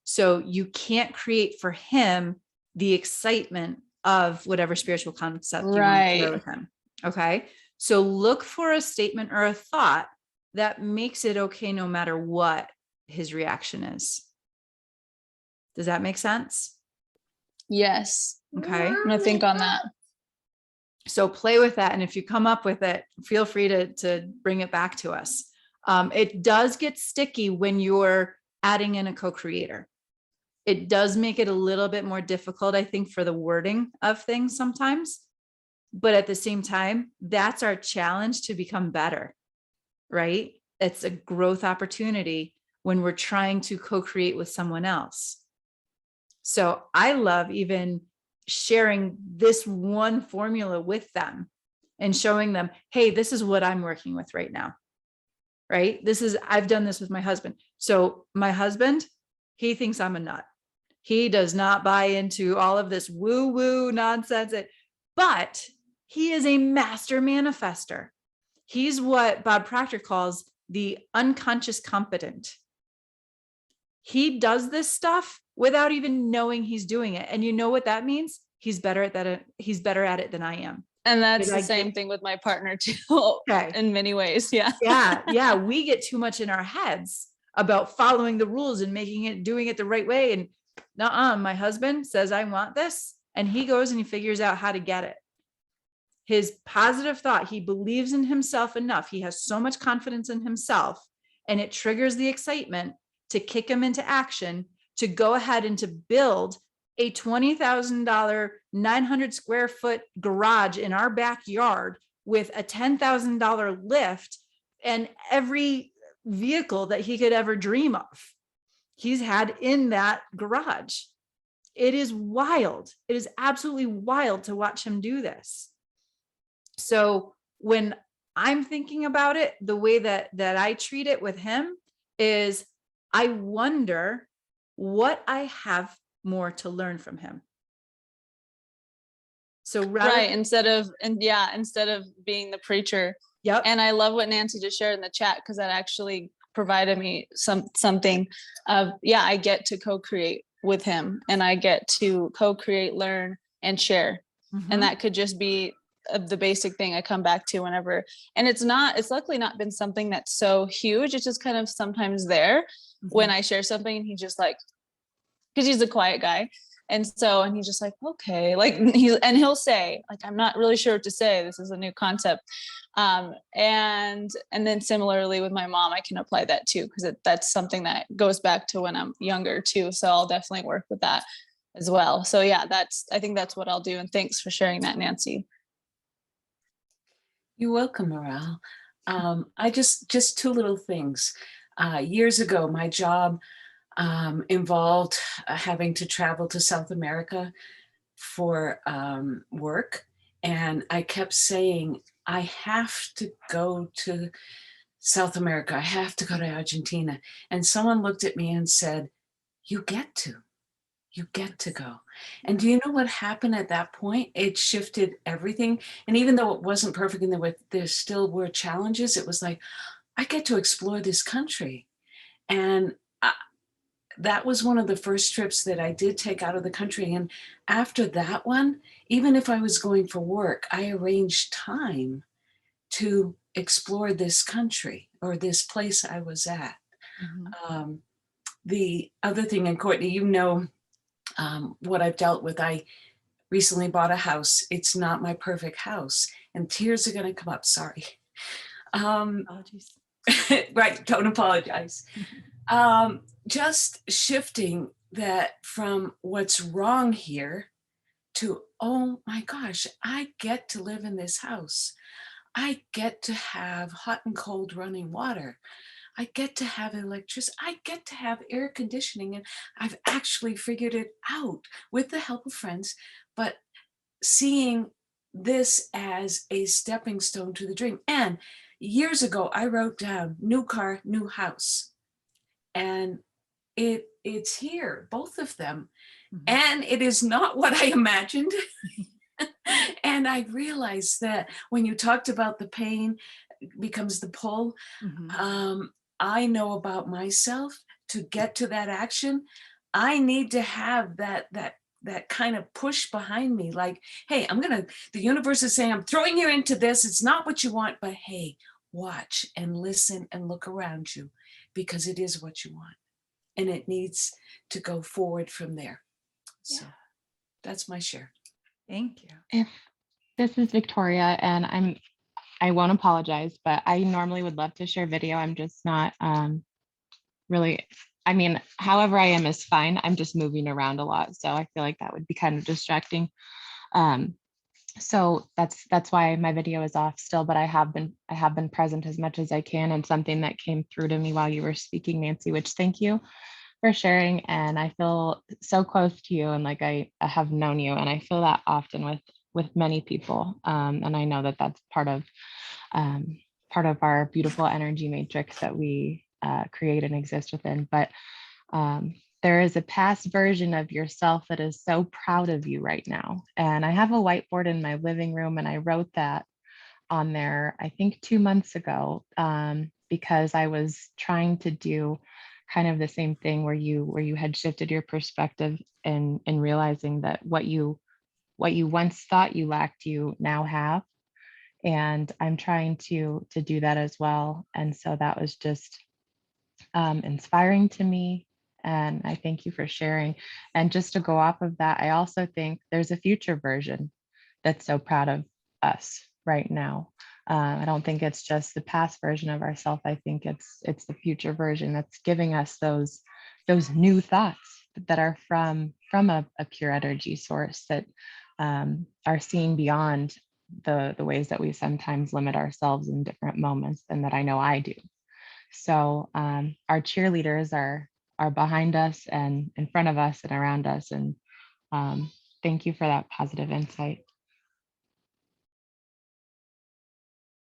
So you can't create for him the excitement of whatever spiritual concept you want to share with him. Okay. So look for a statement or a thought that makes it okay no matter what his reaction is. Does that make sense? Yes. Okay. I'm going to think on that. So play with that. And if you come up with it, feel free to bring it back to us. It does get sticky when you're adding in a co-creator. It does make it a little bit more difficult, I think, for the wording of things sometimes. But at the same time, that's our challenge to become better, right? It's a growth opportunity when we're trying to co-create with someone else. So I love even sharing this one formula with them and showing them, hey, this is what I'm working with right now, right? I've done this with my husband. So my husband, he thinks I'm a nut. He does not buy into all of this woo woo nonsense. But he is a master manifester. He's what Bob Proctor calls the unconscious competent. He does this stuff without even knowing he's doing it. And you know what that means? He's better at that. He's better at it than I am. And that's Did the I same get- thing with my partner too, Okay. in many ways. Yeah. Yeah. We get too much in our heads about following the rules and doing it the right way. And my husband says, I want this. And he goes and he figures out how to get it. His positive thought, he believes in himself enough. He has so much confidence in himself, and it triggers the excitement to kick him into action, to go ahead and to build a $20,000, 900 square foot garage in our backyard with a $10,000 lift and every vehicle that he could ever dream of. He's had in that garage. It is wild. It is absolutely wild to watch him do this. So when I'm thinking about it, the way that I treat it with him is, I wonder what I have more to learn from him. So Right. Instead of being the preacher. Yep. And I love what Nancy just shared in the chat, because that actually provided me something of, I get to co-create with him, and I get to co-create, learn, and share. And that could just be the basic thing I come back to whenever, and it's luckily not been something that's so huge. It's just kind of sometimes there when I share something, and he's just like, because he's a quiet guy. And he's just like, okay, like he'll say, like, I'm not really sure what to say. This is a new concept. And then similarly with my mom, I can apply that too, because that's something that goes back to when I'm younger too. So I'll definitely work with that as well. So I think that's what I'll do. And thanks for sharing that, Nancy. You're welcome, Morale. I just two little things. Years ago, my job involved having to travel to South America for work. And I kept saying, I have to go to South America. I have to go to Argentina. And someone looked at me and said, you get to go. And do you know what happened at that point? It shifted everything. And even though it wasn't perfect and there still were challenges, it was like, I get to explore this country. And that was one of the first trips that I did take out of the country. And after that one, even if I was going for work, I arranged time to explore this country or this place I was at. The other thing, and Courtney, you know what I've dealt with. I recently bought a house. It's not my perfect house, and tears are going to come up. Sorry. Apologies. Right, don't apologize. Just shifting that from what's wrong here to, oh my gosh, I get to live in this house. I get to have hot and cold running water. I get to have electricity. I get to have air conditioning. And I've actually figured it out with the help of friends, but seeing this as a stepping stone to the dream. And years ago, I wrote down new car, new house. And it's here, both of them. And it is not what I imagined. And I realized that when you talked about the pain becomes the pull, I know about myself. To get to that action, I need to have that kind of push behind me, like, hey, the universe is saying, I'm throwing you into this. It's not what you want, but hey, watch and listen and look around you, because it is what you want. And it needs to go forward from there. So that's my share. Thank you. If this is Victoria, and I won't apologize, but I normally would love to share video. I'm just not really, I mean, however I am is fine. I'm just moving around a lot. So I feel like that would be kind of distracting. So that's why my video is off still, but I have been present as much as I can, and something that came through to me while you were speaking, Nancy, which thank you for sharing. And I feel so close to you, and like I have known you, and I feel that often with many people. And I know that that's part of our beautiful energy matrix that we create and exist within. But there is a past version of yourself that is so proud of you right now. And I have a whiteboard in my living room, and I wrote that on there, I think 2 months ago, because I was trying to do kind of the same thing where you had shifted your perspective and realizing that what you once thought you lacked, you now have. And I'm trying to do that as well. And so that was just inspiring to me. And I thank you for sharing. And just to go off of that, I also think there's a future version that's so proud of us right now. I don't think it's just the past version of ourselves. I think it's the future version that's giving us those new thoughts that are from a pure energy source, that are seeing beyond the ways that we sometimes limit ourselves in different moments, and that I know I do. So our cheerleaders are behind us and in front of us and around us. And thank you for that positive insight.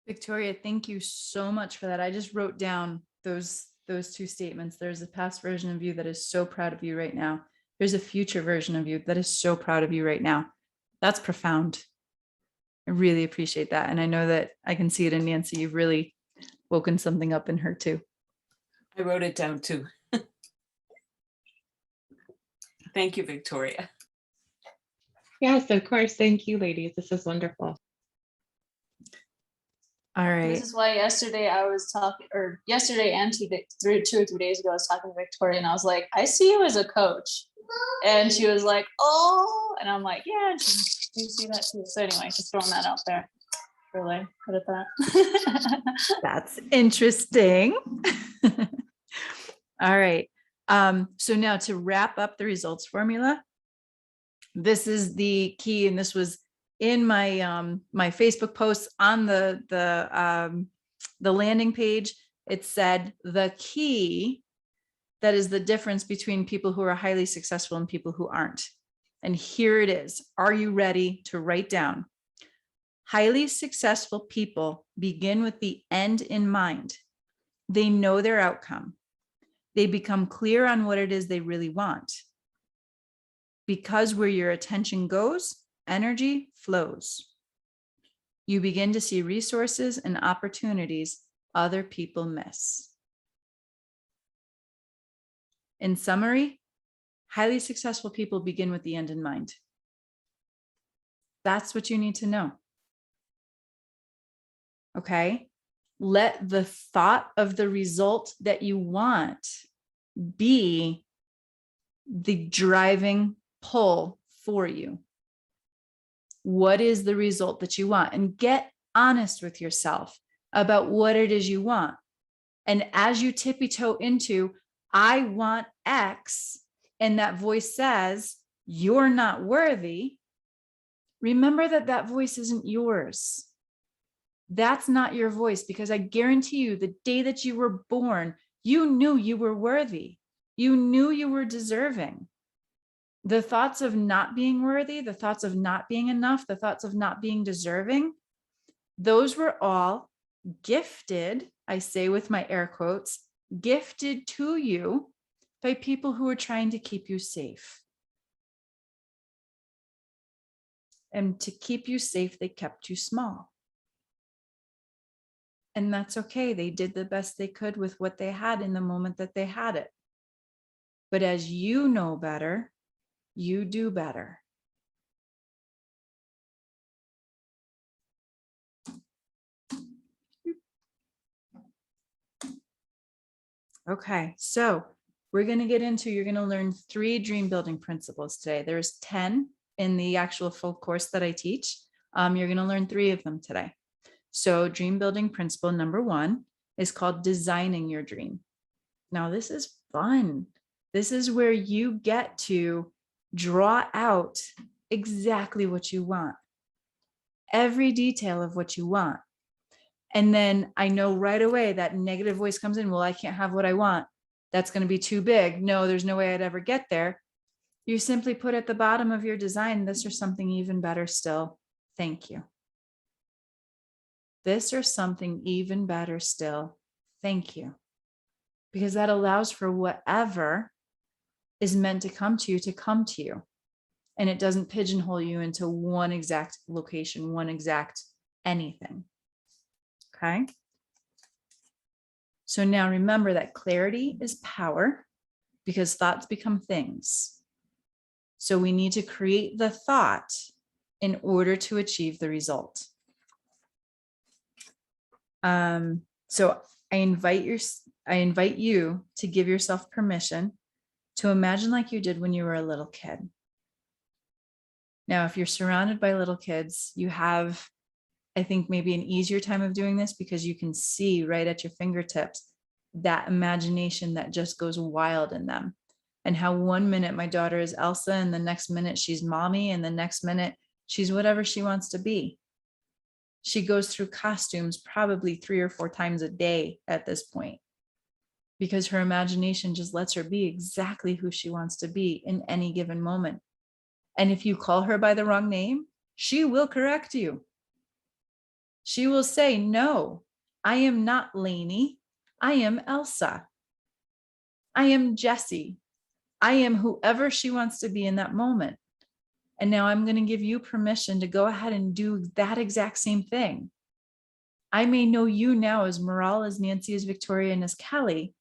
Victoria, thank you so much for that. I just wrote down those two statements. There's a past version of you that is so proud of you right now. There's a future version of you that is so proud of you right now. That's profound. I really appreciate that. And I know that I can see it in Nancy. You've really woken something up in her too. I wrote it down too. Thank you, Victoria. Yes, of course. Thank you, ladies. This is wonderful. All right. This is why yesterday I was talking, or yesterday and 2 or 3 days ago, I was talking to Victoria, and I was like, I see you as a coach. And she was like, oh, and I'm like, yeah, you see that too. So anyway, just throwing that out there. Really good at that. That's interesting. All right. So now to wrap up the results formula, this is the key, and this was in my my Facebook posts on the landing page. It said the key, that is the difference between people who are highly successful and people who aren't. And here it is. Are you ready to write down? Highly successful people begin with the end in mind. They know their outcome. They become clear on what it is they really want. Because where your attention goes, energy flows. You begin to see resources and opportunities other people miss. In summary, highly successful people begin with the end in mind. That's what you need to know. Okay? Let the thought of the result that you want be the driving pull for you. What is the result that you want? And get honest with yourself about what it is you want. And as you tippy toe into, I want X, and that voice says, you're not worthy, remember that that voice isn't yours. That's not your voice, because I guarantee you the day that you were born, you knew you were worthy. You knew you were deserving. The thoughts of not being worthy, the thoughts of not being enough, the thoughts of not being deserving, those were all gifted, I say with my air quotes, gifted to you by people who are trying to keep you safe. And to keep you safe, they kept you small. And that's okay. They did the best they could with what they had in the moment that they had it. But as you know better, you do better. Okay, so we're going to get into, you're going to learn 3 dream building principles today. There's 10 in the actual full course that I teach. You're going to learn 3 of them today. So dream building principle number 1 is called designing your dream. Now this is fun. This is where you get to draw out exactly what you want, every detail of what you want. And then I know right away that negative voice comes in. Well, I can't have what I want. That's going to be too big. No, there's no way I'd ever get there. You simply put at the bottom of your design, this or something even better still. Thank you. This or something even better still. Thank you. Because that allows for whatever is meant to come to you. And it doesn't pigeonhole you into one exact location, one exact anything. Okay. So now remember that clarity is power because thoughts become things. So we need to create the thought in order to achieve the result. So I invite you to give yourself permission to imagine like you did when you were a little kid. Now, if you're surrounded by little kids, you have, I think, maybe an easier time of doing this because you can see right at your fingertips that imagination that just goes wild in them. And how 1 minute my daughter is Elsa, and the next minute she's mommy, and the next minute she's whatever she wants to be. She goes through costumes probably 3 or 4 times a day at this point, because her imagination just lets her be exactly who she wants to be in any given moment. And if you call her by the wrong name, she will correct you. She will say, no, I am not Lainey. I am Elsa. I am Jessie. I am whoever she wants to be in that moment. And now I'm going to give you permission to go ahead and do that exact same thing. I may know you now as Moral, as Nancy, as Victoria, and as Kelly.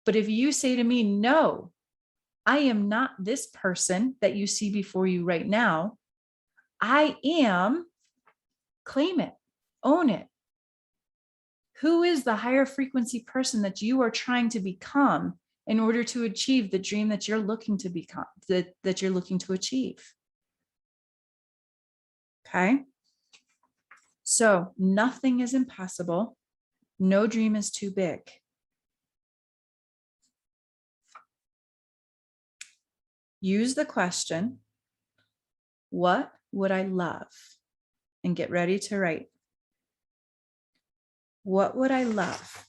But if you say to me, no, I am not this person that you see before you right now. I am, claim it, own it. Who is the higher frequency person that you are trying to become in order to achieve the dream that you're looking to become, that you're looking to achieve? Okay. So nothing is impossible. No dream is too big. Use the question, what would I love? And get ready to write. What would I love?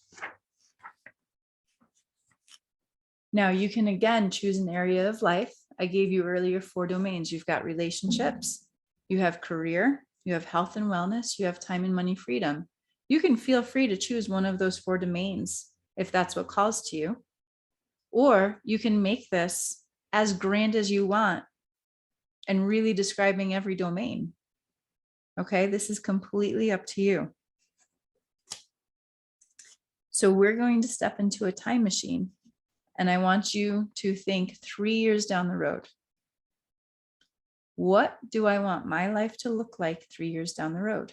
Now you can again choose an area of life. I gave you earlier 4 domains. You've got relationships, you have career, you have health and wellness, you have time and money freedom. You can feel free to choose one of those 4 domains if that's what calls to you. Or you can make this as grand as you want and really describing every domain. Okay, this is completely up to you. So we're going to step into a time machine, and I want you to think 3 years down the road. What do I want my life to look like 3 years down the road?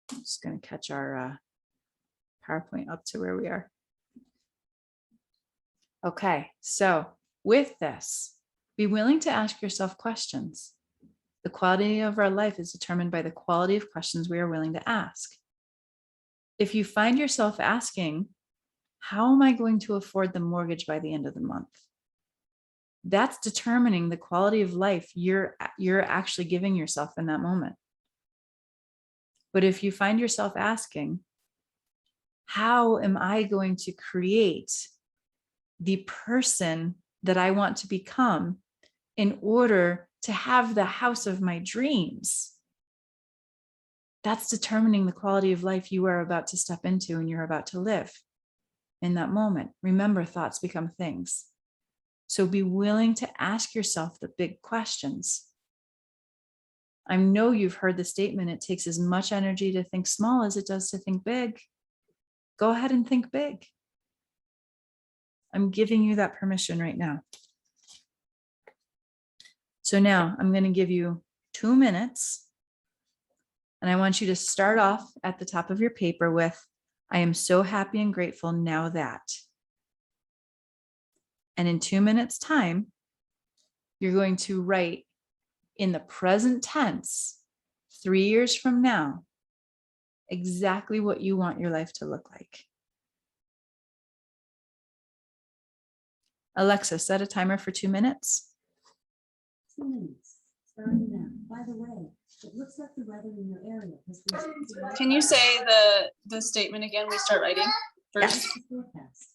Just going to catch our PowerPoint up to where we are. Okay, so with this, be willing to ask yourself questions. The quality of our life is determined by the quality of questions we are willing to ask. If you find yourself asking, how am I going to afford the mortgage by the end of the month? That's determining the quality of life you're actually giving yourself in that moment. But if you find yourself asking, how am I going to create the person that I want to become in order to have the house of my dreams? That's determining the quality of life you are about to step into and you're about to live in that moment. Remember, thoughts become things. So be willing to ask yourself the big questions. I know you've heard the statement, it takes as much energy to think small as it does to think big. Go ahead and think big. I'm giving you that permission right now. So now I'm going to give you 2 minutes. And I want you to start off at the top of your paper with, I am so happy and grateful now that. And in 2 minutes time, you're going to write in the present tense, 3 years from now, exactly what you want your life to look like. Alexa, set a timer for 2 minutes. 2 minutes, starting now. By the way, it looks like the weather in your area has been. Can you say the statement again? We start writing first. Yes. Forecast.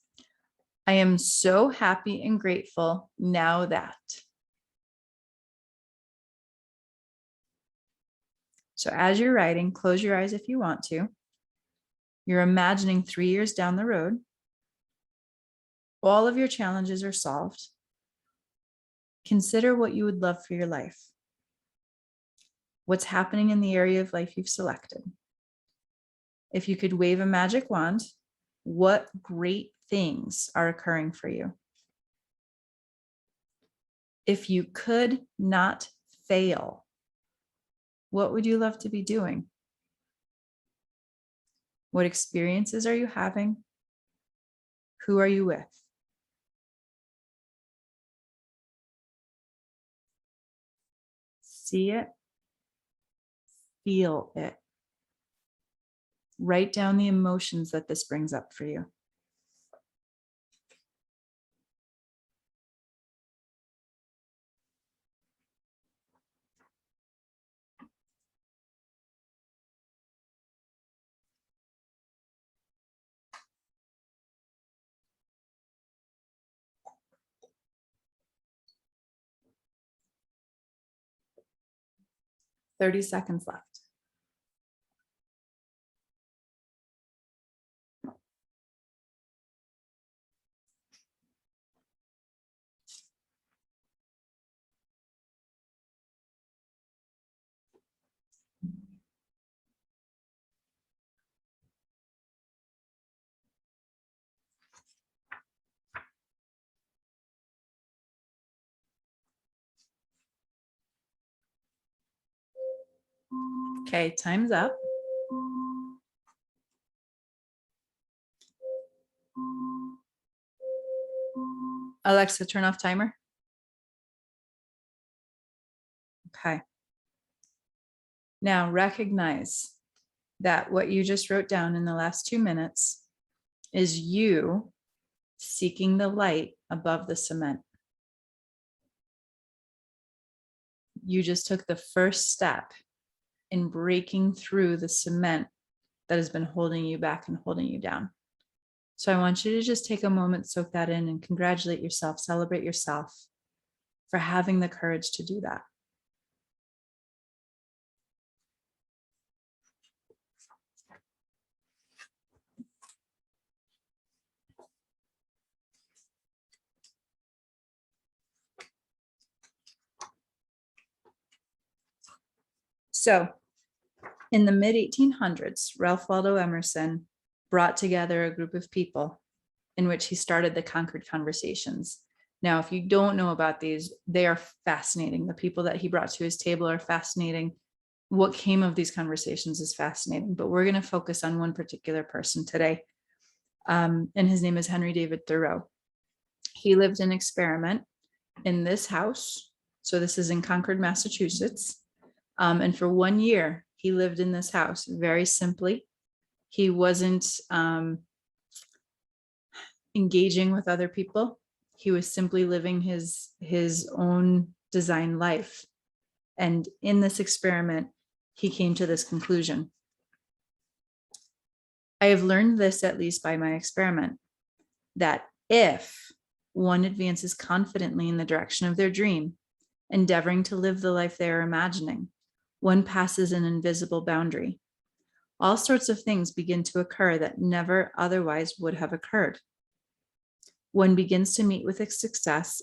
I am so happy and grateful now that. So as you're writing, close your eyes if you want to. You're imagining 3 years down the road. All of your challenges are solved. Consider what you would love for your life. What's happening in the area of life you've selected. If you could wave a magic wand, what great things are occurring for you? If you could not fail, what would you love to be doing? What experiences are you having? Who are you with? See it, feel it. Write down the emotions that this brings up for you. Thirty seconds left. Okay, time's up. Alexa, turn off timer. Okay. Now recognize that what you just wrote down in the last 2 minutes is you seeking the light above the cement. You just took the first step in breaking through the cement that has been holding you back and holding you down. So I want you to just take a moment, soak that in, and congratulate yourself, celebrate yourself for having the courage to do that. So in the mid 1800s, Ralph Waldo Emerson brought together a group of people in which he started the Concord Conversations. Now, if you don't know about these, they are fascinating. The people that he brought to his table are fascinating. What came of these conversations is fascinating, but we're going to focus on one particular person today. And his name is Henry David Thoreau. He lived an experiment in this house. So this is in Concord, Massachusetts. And for 1 year, he lived in this house very simply. He wasn't engaging with other people. He was simply living his own design life. And in this experiment, he came to this conclusion. I have learned this, at least by my experiment, that if one advances confidently in the direction of their dream, endeavoring to live the life they are imagining, one passes an invisible boundary. All sorts of things begin to occur that never otherwise would have occurred. One begins to meet with a success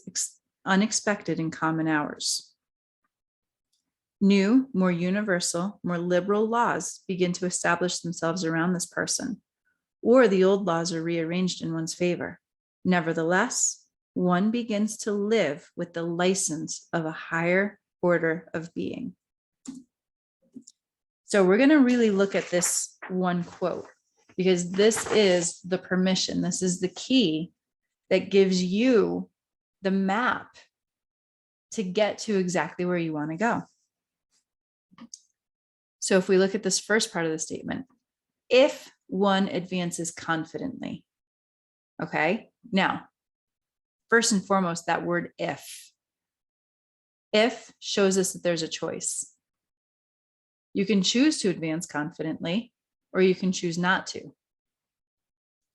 unexpected in common hours. New, more universal, more liberal laws begin to establish themselves around this person, or the old laws are rearranged in one's favor. Nevertheless, one begins to live with the license of a higher order of being. So we're going to really look at this one quote, because this is the permission. This is the key that gives you the map to get to exactly where you want to go. So if we look at this first part of the statement, if one advances confidently, okay? Now, first and foremost, that word if shows us that there's a choice. You can choose to advance confidently, or you can choose not to.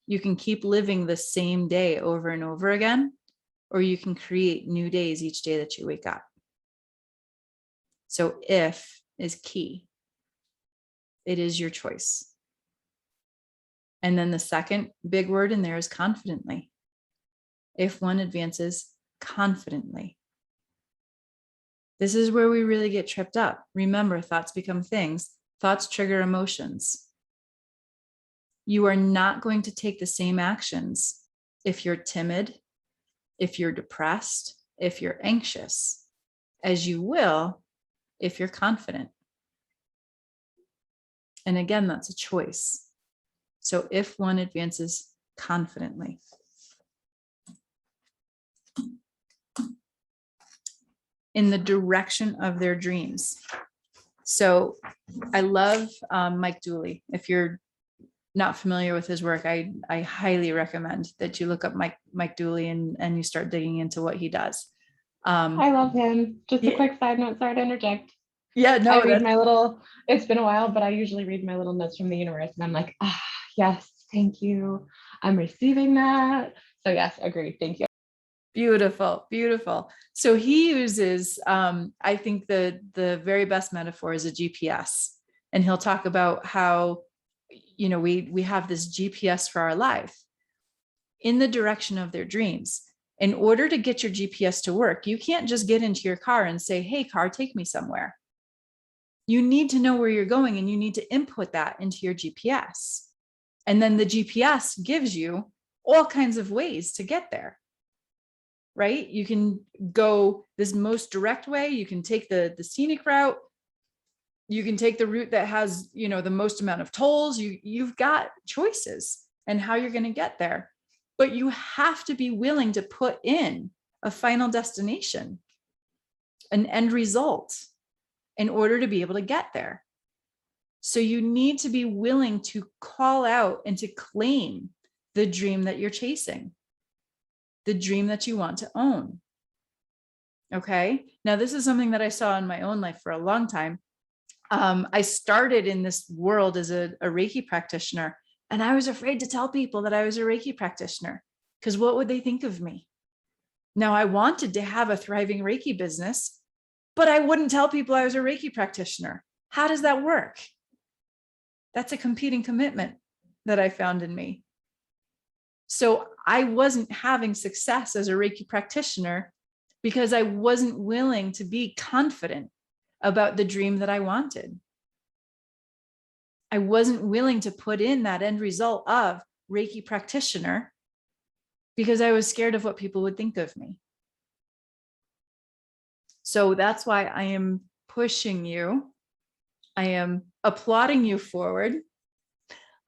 You can keep living the same day over and over again, or you can create new days each day that you wake up. So if is key. It is your choice. And then the second big word in there is confidently. If one advances confidently. This is where we really get tripped up. Remember, thoughts become things. Thoughts trigger emotions. You are not going to take the same actions if you're timid, if you're depressed, if you're anxious, as you will if you're confident. And again, that's a choice. So if one advances confidently. In the direction of their dreams. So I love Mike Dooley. If you're not familiar with his work, I highly recommend that you look up Mike Dooley and you start digging into what he does. I love him. Just a Yeah. quick side note, sorry to interject. Yeah, no, I read my little, it's been a while, but I usually read my little notes from the universe and I'm like, yes, thank you. I'm receiving that. So yes, agreed. Thank you. beautiful, beautiful. So he uses, I think the very best metaphor is a GPS, and he'll talk about how, you know, we have this GPS for our life in the direction of their dreams. In order to get your GPS to work, you can't just get into your car and say, hey, car, take me somewhere. You need to know where you're going and you need to input that into your GPS. And then the GPS gives you all kinds of ways to get there, right? You can go this most direct way. You can take the scenic route. You can take the route that has, you know, the most amount of tolls. You've got choices and how you're going to get there, but you have to be willing to put in a final destination, an end result, in order to be able to get there. So you need to be willing to call out and to claim the dream that you're chasing, the dream that you want to own. Okay. Now, this is something that I saw in my own life for a long time. I started in this world as a Reiki practitioner, and I was afraid to tell people that I was a Reiki practitioner because what would they think of me? Now, I wanted to have a thriving Reiki business, but I wouldn't tell people I was a Reiki practitioner. How does that work? That's a competing commitment that I found in me. So I wasn't having success as a Reiki practitioner because I wasn't willing to be confident about the dream that I wanted. I wasn't willing to put in that end result of Reiki practitioner because I was scared of what people would think of me. So that's why I am pushing you. I am applauding you forward.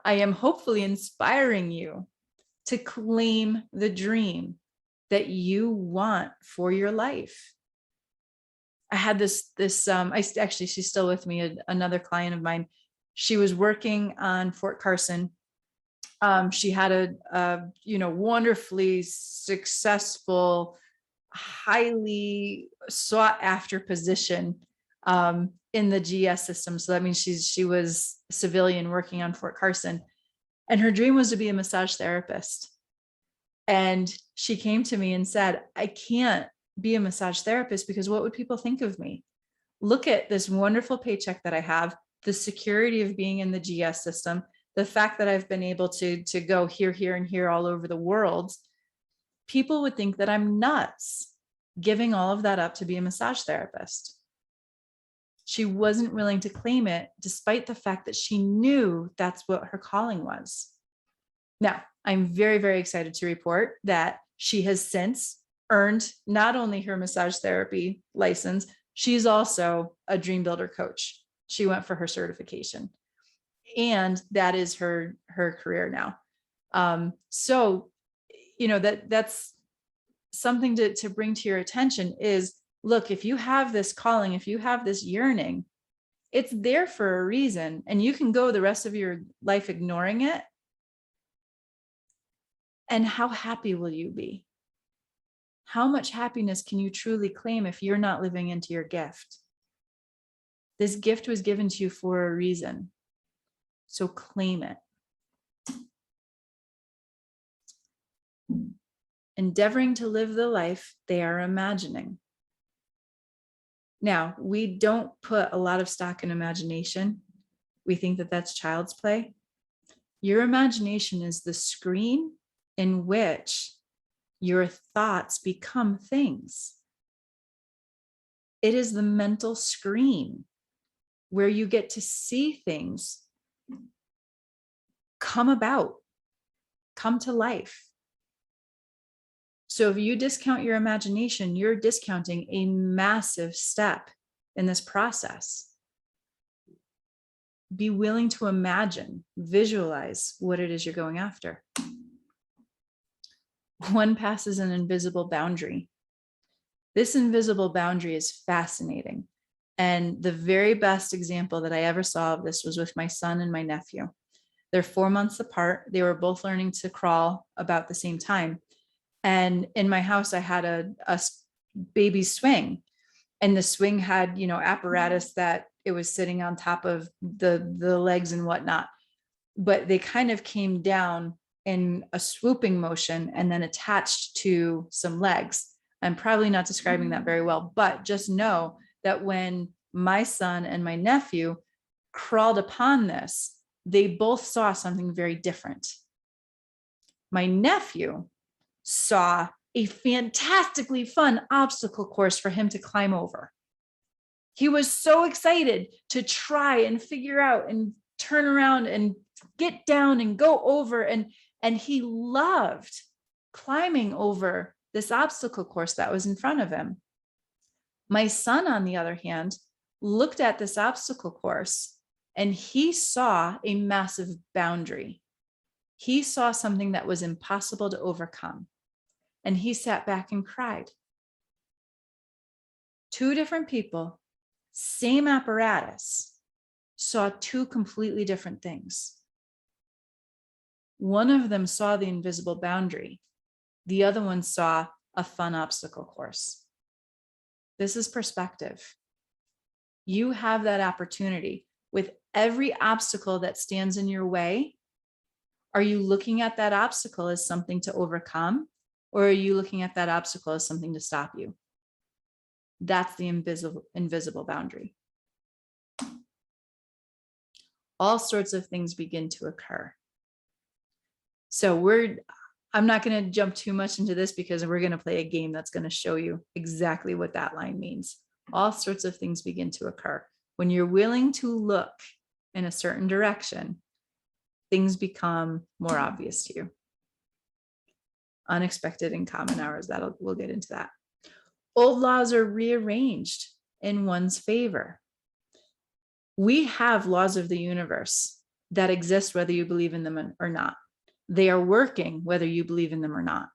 I am hopefully inspiring you to claim the dream that you want for your life. I had she's still with me, another client of mine. She was working on Fort Carson. She had a wonderfully successful, highly sought after position in the GS system. So that means she was a civilian working on Fort Carson, and her dream was to be a massage therapist. And she came to me and said, I can't be a massage therapist because what would people think of me? Look at this wonderful paycheck that I have, the security of being in the GS system, the fact that I've been able to go here, and here all over the world. People would think that I'm nuts giving all of that up to be a massage therapist. She wasn't willing to claim it, despite the fact that she knew that's what her calling was. Now, I'm very, very excited to report that she has since earned not only her massage therapy license, she's also a dream builder coach. She went for her certification, and that is her career now. So, that's something to bring to your attention is, look, if you have this calling, if you have this yearning, it's there for a reason, and you can go the rest of your life ignoring it. And how happy will you be? How much happiness can you truly claim if you're not living into your gift? This gift was given to you for a reason. So claim it. Endeavoring to live the life they are imagining. Now, we don't put a lot of stock in imagination. We think that that's child's play. Your imagination is the screen in which your thoughts become things. It is the mental screen where you get to see things come about, come to life. So if you discount your imagination, you're discounting a massive step in this process. Be willing to imagine, visualize what it is you're going after. One passes an invisible boundary. This invisible boundary is fascinating. And the very best example that I ever saw of this was with my son and my nephew. They're 4 months apart. They were both learning to crawl about the same time. And in my house, I had a baby swing, and the swing had, apparatus that it was sitting on top of the legs and whatnot. But they kind of came down in a swooping motion and then attached to some legs. I'm probably not describing that very well, but just know that when my son and my nephew crawled upon this, they both saw something very different. My nephew saw a fantastically fun obstacle course for him to climb over. He was so excited to try and figure out and turn around and get down and go over. And he loved climbing over this obstacle course that was in front of him. My son, on the other hand, looked at this obstacle course and he saw a massive boundary. He saw something that was impossible to overcome. And he sat back and cried. Two different people, same apparatus, saw two completely different things. One of them saw the invisible boundary. The other one saw a fun obstacle course. This is perspective. You have that opportunity. With every obstacle that stands in your way, are you looking at that obstacle as something to overcome? Or are you looking at that obstacle as something to stop you? That's the invisible boundary. All sorts of things begin to occur. So I'm not going to jump too much into this because we're going to play a game that's going to show you exactly what that line means. All sorts of things begin to occur. When you're willing to look in a certain direction, things become more obvious to you. Unexpected and common hours, we'll get into that. Old laws are rearranged in one's favor. We have laws of the universe that exist whether you believe in them or not. They are working whether you believe in them or not.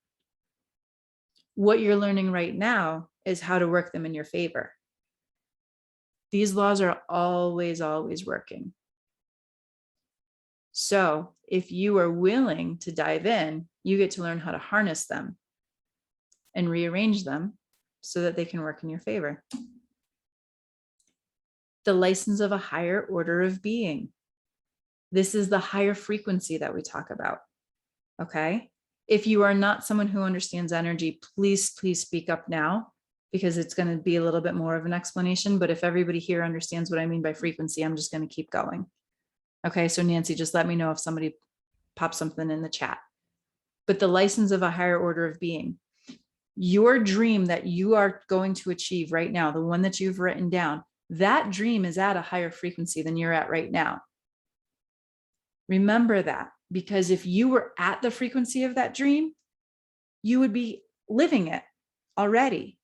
What you're learning right now is how to work them in your favor. These laws are always, always working. So if you are willing to dive in, you get to learn how to harness them and rearrange them so that they can work in your favor. The license of a higher order of being. This is the higher frequency that we talk about. Okay. If you are not someone who understands energy, please speak up now, because it's going to be a little bit more of an explanation. But if everybody here understands what I mean by frequency, I'm just going to keep going. Okay. So Nancy, just let me know if somebody pops something in the chat. But the license of a higher order of being, your dream that you are going to achieve right now, the one that you've written down, that dream is at a higher frequency than you're at right now. Remember that, because if you were at the frequency of that dream, you would be living it already.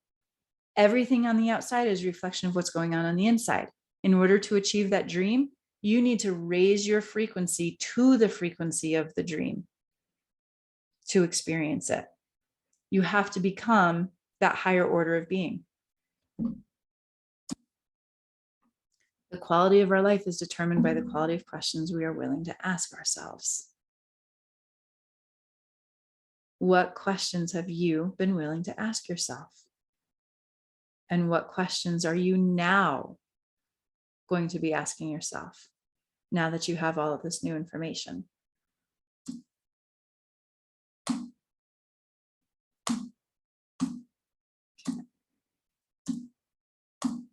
Everything on the outside is a reflection of what's going on the inside. In order to achieve that dream, you need to raise your frequency to the frequency of the dream to experience it. You have to become that higher order of being. The quality of our life is determined by the quality of questions we are willing to ask ourselves. What questions have you been willing to ask yourself? And what questions are you now going to be asking yourself now that you have all of this new information?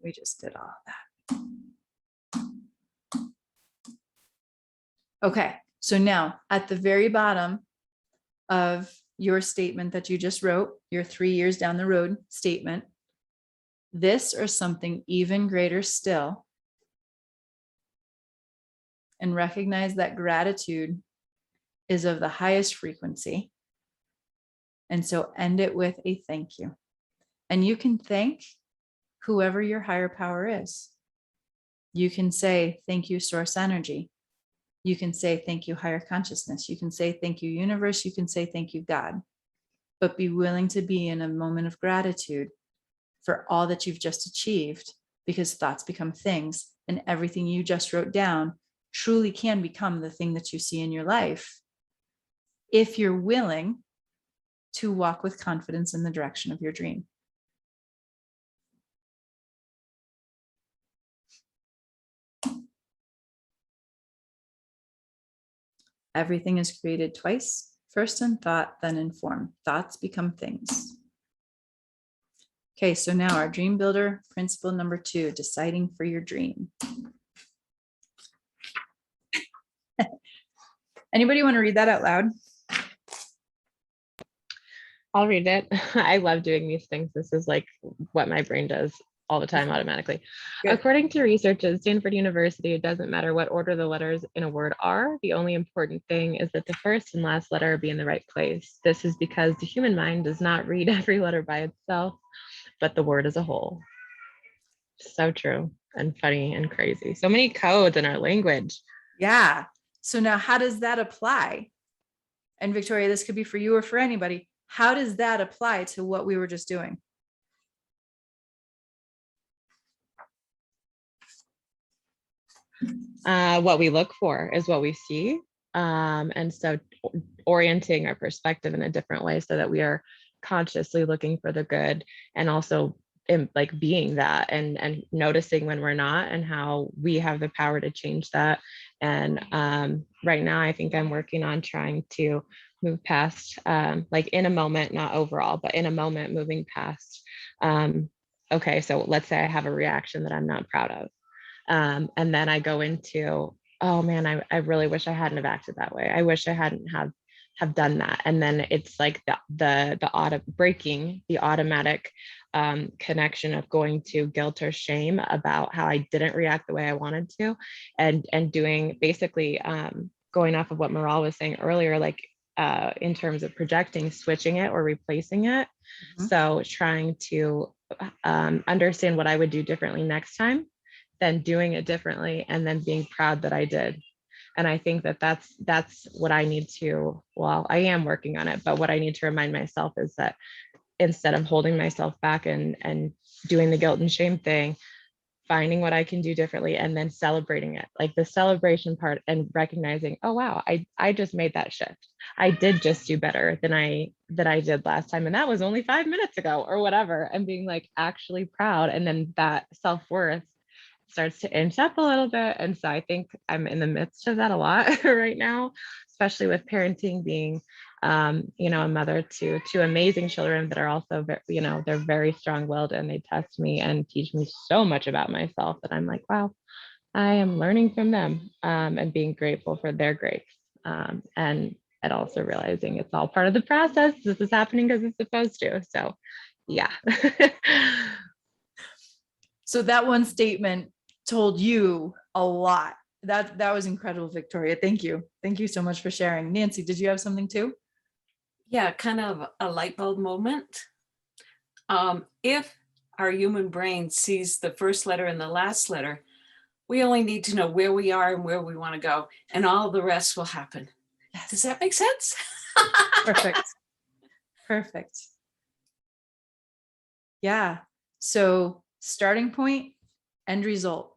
We just did all of that. Okay, So now at the very bottom of your statement that you just wrote, your 3 years down the road statement, this or something even greater still, and recognize that gratitude is of the highest frequency. And so end it with a thank you. And you can thank whoever your higher power is. You can say, thank you, source energy. You can say, thank you, higher consciousness. You can say, thank you, universe. You can say, thank you, God. But be willing to be in a moment of gratitude for all that you've just achieved, because thoughts become things, and everything you just wrote down truly can become the thing that you see in your life if you're willing to walk with confidence in the direction of your dream. Everything is created twice, first in thought, then in form. Thoughts become things. Okay, so now our dream builder principle number 2, deciding for your dream. Anybody want to read that out loud? I'll read it. I love doing these things. This is like what my brain does all the time automatically. Good. According to research at Stanford University, it doesn't matter what order the letters in a word are. The only important thing is that the first and last letter be in the right place. This is because the human mind does not read every letter by itself, but the word as a whole. So true and funny and crazy. So many codes in our language. Yeah. So now how does that apply? And Victoria, this could be for you or for anybody. How does that apply to what we were just doing? What we look for is what we see. And so orienting our perspective in a different way so that we are consciously looking for the good, and also in like being that and noticing when we're not, and how we have the power to change that. And right now I think I'm working on trying to move past like in a moment, not overall, but in a moment, moving past okay, so let's say I have a reaction that I'm not proud of. And then I go into, oh man, I really wish I hadn't have acted that way. I wish I hadn't have done that. And then it's like the breaking the automatic connection of going to guilt or shame about how I didn't react the way I wanted to, and doing basically going off of what Maral was saying earlier, like in terms of projecting, switching it or replacing it. Mhm. So trying to understand what I would do differently next time, then doing it differently, and then being proud that I did. And I think that that's what I need to, well, I am working on it, but what I need to remind myself is that instead of holding myself back and doing the guilt and shame thing, finding what I can do differently and then celebrating it, like the celebration part, and recognizing, oh wow, I just made that shift. I did just do better than I did last time. And that was only 5 minutes ago or whatever. And being like actually proud. And then that self-worth starts to inch up a little bit. And so I think I'm in the midst of that a lot right now, especially with parenting, being you know, a mother to two amazing children that are also very, you know, they're very strong-willed, and they test me and teach me so much about myself that I'm like, wow, I am learning from them, and being grateful for their grace, and also realizing it's all part of the process. This is happening because it's supposed to. So yeah. So that one statement told you a lot. That was incredible, Victoria. Thank you. Thank you so much for sharing. Nancy, did you have something too? Yeah, kind of a light bulb moment. If our human brain sees the first letter and the last letter, we only need to know where we are and where we want to go, and all the rest will happen. Does that make sense? Perfect. Perfect. Yeah. So starting point, end result.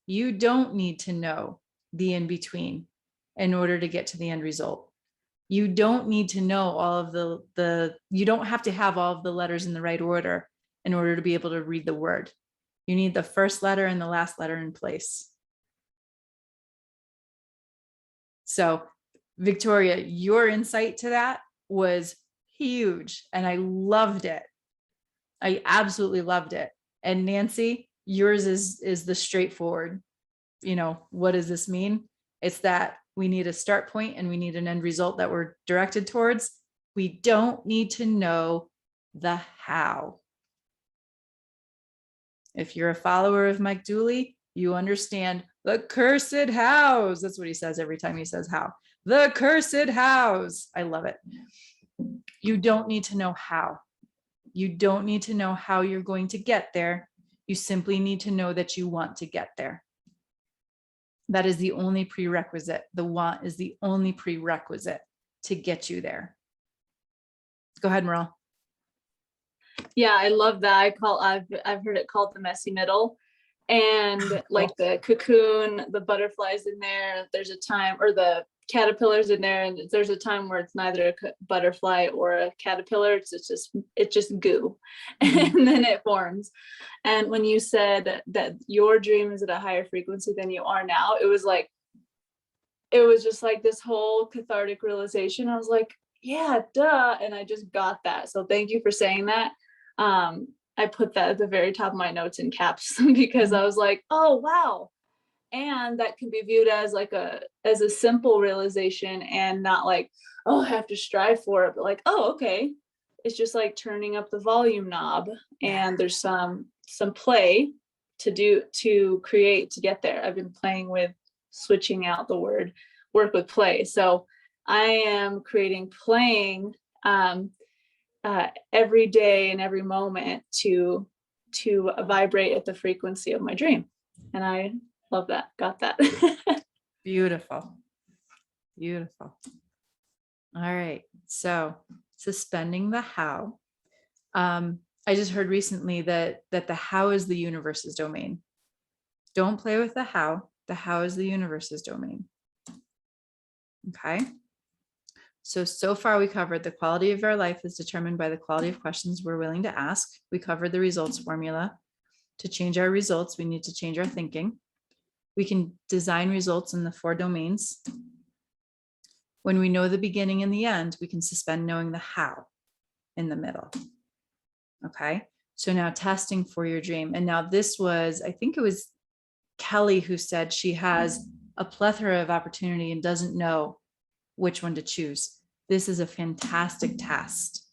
You don't need to know the in between in order to get to the end result. You don't need to know all of you don't have to have all of the letters in the right order in order to be able to read the word. You need the first letter and the last letter in place. So Victoria, your insight to that was huge, and I loved it. I absolutely loved it. And Nancy, yours is the straightforward, you know, what does this mean? It's that We need a start point and we need an end result that we're directed towards. We don't need to know the how. If you're a follower of Mike Dooley, you understand the cursed hows. That's what he says every time he says how. The cursed hows. I love it. You don't need to know how. You don't need to know how you're going to get there. You simply need to know that you want to get there. That is the only prerequisite. The want is the only prerequisite to get you there. Go ahead, Merle. Yeah, I love that. I've heard it called the messy middle. And like the cocoon, the butterflies in there, there's a time, or the caterpillars in there, and there's a time where it's neither a butterfly or a caterpillar. It's just goo. And then it forms. And when you said that your dream is at a higher frequency than you are now, it was just like this whole cathartic realization. I was like, yeah, duh. And I just got that. So thank you for saying that. I put that at the very top of my notes in caps because I was like, oh, wow. And that can be viewed as as a simple realization, and not like, oh, I have to strive for it, but like, oh, okay. It's just like turning up the volume knob, and there's some play to create to get there. I've been playing with switching out the word work with play. So I am playing every day and every moment to vibrate at the frequency of my dream. And I love that. Got that. Beautiful. Beautiful. All right. So suspending the how. I just heard recently that the how is the universe's domain. Don't play with the how. The how is the universe's domain. Okay. So far we covered the quality of our life is determined by the quality of questions we're willing to ask. We covered the results formula. To change our results, we need to change our thinking. We can design results in the 4 domains. When we know the beginning and the end, we can suspend knowing the how in the middle. Okay. So now testing for your dream. And now this was, I think it was Kelly who said she has a plethora of opportunity and doesn't know which one to choose. This is a fantastic test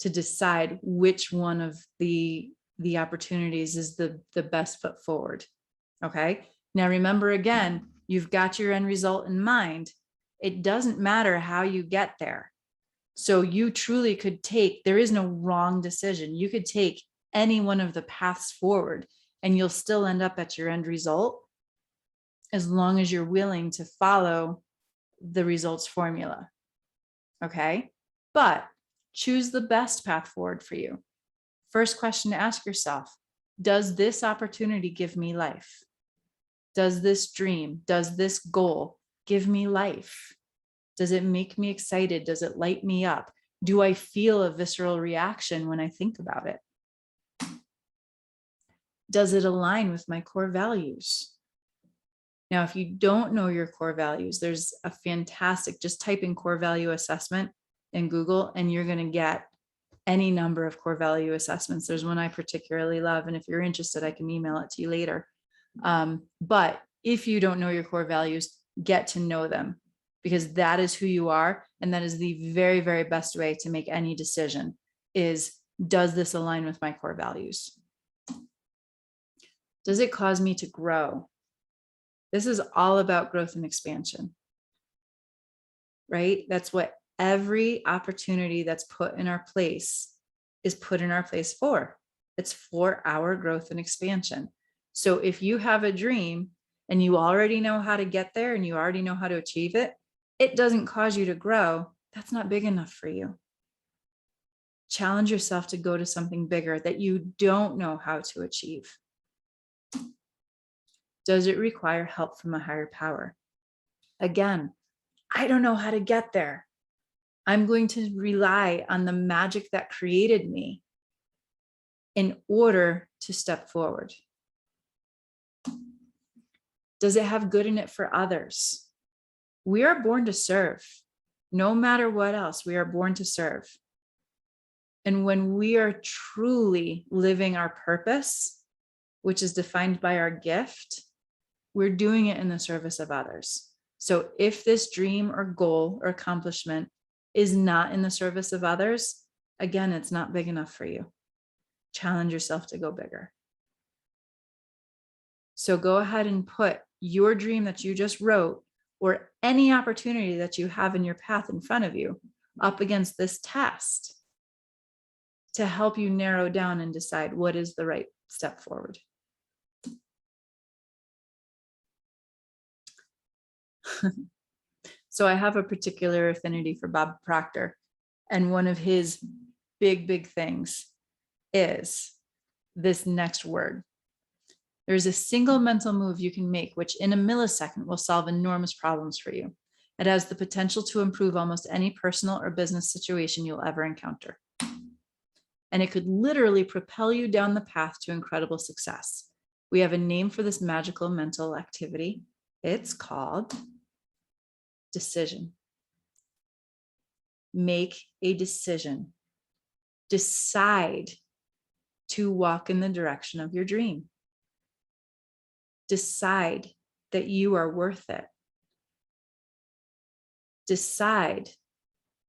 to decide which one of the opportunities is the best foot forward. Okay. Now remember, again, you've got your end result in mind. It doesn't matter how you get there. So you truly could there is no wrong decision. You could take any one of the paths forward and you'll still end up at your end result, as long as you're willing to follow the results formula. Okay. But choose the best path forward for you. First question to ask yourself, does this opportunity give me life? Does this dream, does this goal give me life? Does it make me excited? Does it light me up? Do I feel a visceral reaction when I think about it? Does it align with my core values? Now, if you don't know your core values, there's a fantastic, just type in core value assessment in Google and you're going to get any number of core value assessments. There's one I particularly love. And if you're interested, I can email it to you later. But if you don't know your core values, get to know them, because that is who you are. And that is the very, very best way to make any decision is, does this align with my core values? Does it cause me to grow? This is all about growth and expansion, right? That's what every opportunity that's put in our place is put in our place for. It's for our growth and expansion. So if you have a dream and you already know how to get there and you already know how to achieve it, it doesn't cause you to grow. That's not big enough for you. Challenge yourself to go to something bigger that you don't know how to achieve. Does it require help from a higher power? Again, I don't know how to get there. I'm going to rely on the magic that created me in order to step forward. Does it have good in it for others? We are born to serve. No matter what else, we are born to serve. And when we are truly living our purpose, which is defined by our gift, we're doing it in the service of others. So if this dream or goal or accomplishment is not in the service of others, again, it's not big enough for you. Challenge yourself to go bigger. So go ahead and put your dream that you just wrote or any opportunity that you have in your path in front of you up against this test to help you narrow down and decide what is the right step forward. So I have a particular affinity for Bob Proctor, and one of his big things is this next word. There's a single mental move you can make, which in a millisecond will solve enormous problems for you. It has the potential to improve almost any personal or business situation you'll ever encounter. And it could literally propel you down the path to incredible success. We have a name for this magical mental activity. It's called decision. Make a decision. Decide to walk in the direction of your dream. Decide that you are worth it. Decide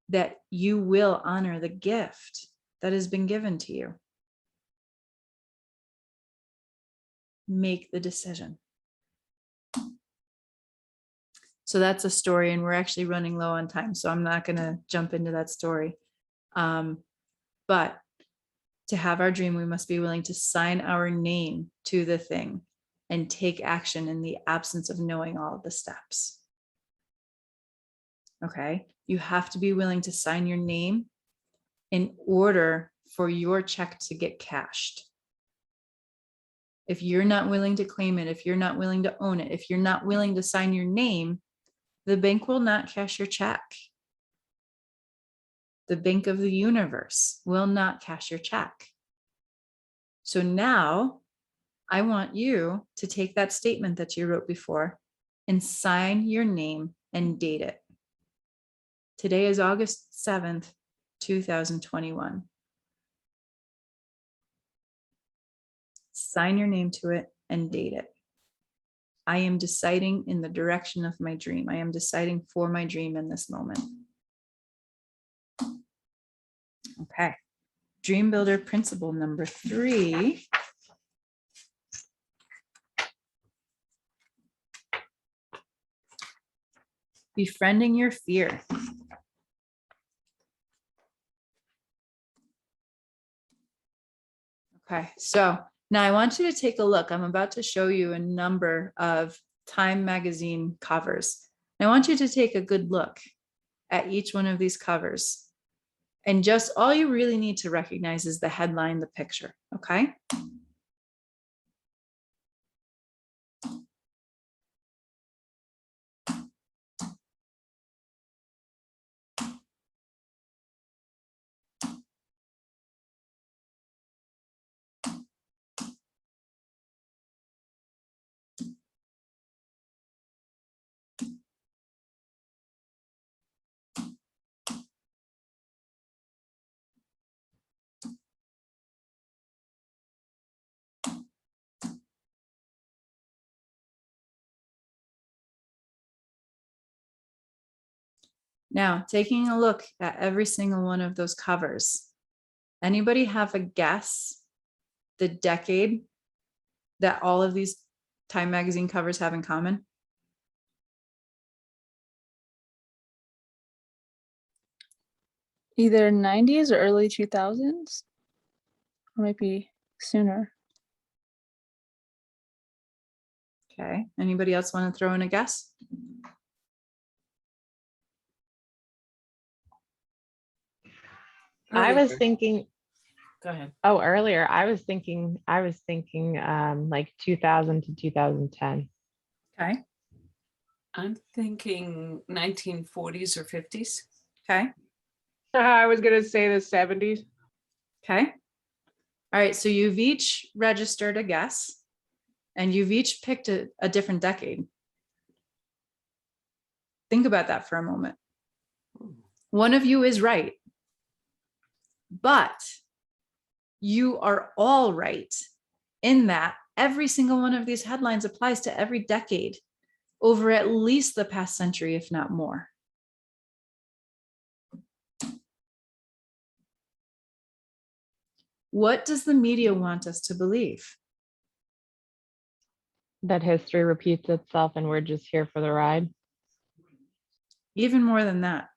that you will honor the gift that has been given to you. Make the decision. So that's a story, and we're actually running low on time, so I'm not going to jump into that story. But to have our dream, we must be willing to sign our name to the thing and take action in the absence of knowing all of the steps. Okay, you have to be willing to sign your name in order for your check to get cashed. If you're not willing to claim it, if you're not willing to own it, if you're not willing to sign your name, the bank will not cash your check. The bank of the universe will not cash your check. So now I want you to take that statement that you wrote before and sign your name and date it. Today is August 7th, 2021. Sign your name to it and date it. I am deciding in the direction of my dream. I am deciding for my dream in this moment. Okay. Dream builder principle number 3. Befriending your fear. Okay, so now I want you to take a look. I'm about to show you a number of Time magazine covers. I want you to take a good look at each one of these covers. And just all you really need to recognize is the headline, the picture, okay? Now, taking a look at every single one of those covers, anybody have a guess the decade that all of these Time magazine covers have in common? Either 90s or early 2000s, or maybe sooner. Okay, anybody else want to throw in a guess? I was Earlier. thinking, Go ahead. earlier, I was thinking like 2000 to 2010. Okay, I'm thinking 1940s or 50s. okay, I was gonna say the 70s. okay. All right, so you've each registered a guess and you've each picked a different decade. Think about that for a moment. One of you is right, but you are all right in that every single one of these headlines applies to every decade over at least the past century, if not more. What does the media want us to believe? That history repeats itself and we're just here for the ride. Even more than that,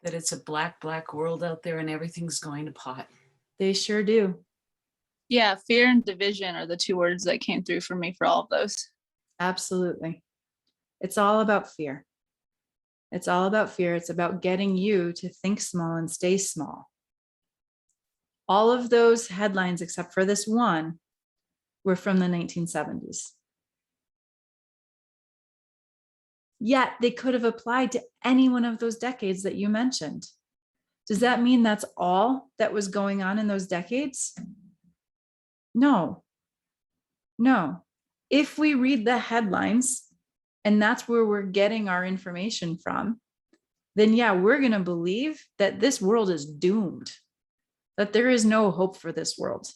That it's a black, black world out there and everything's going to pot. they sure do. Yeah, fear and division are the two words that came through for me for all of those. Absolutely. It's all about fear. It's all about fear. It's about getting you to think small and stay small. All of those headlines, except for this one, were from the 1970s. Yet they could have applied to any one of those decades that you mentioned. Does that mean that's all that was going on in those decades? No. No. If we read the headlines, and that's where we're getting our information from, then yeah, we're going to believe that this world is doomed, that there is no hope for this world.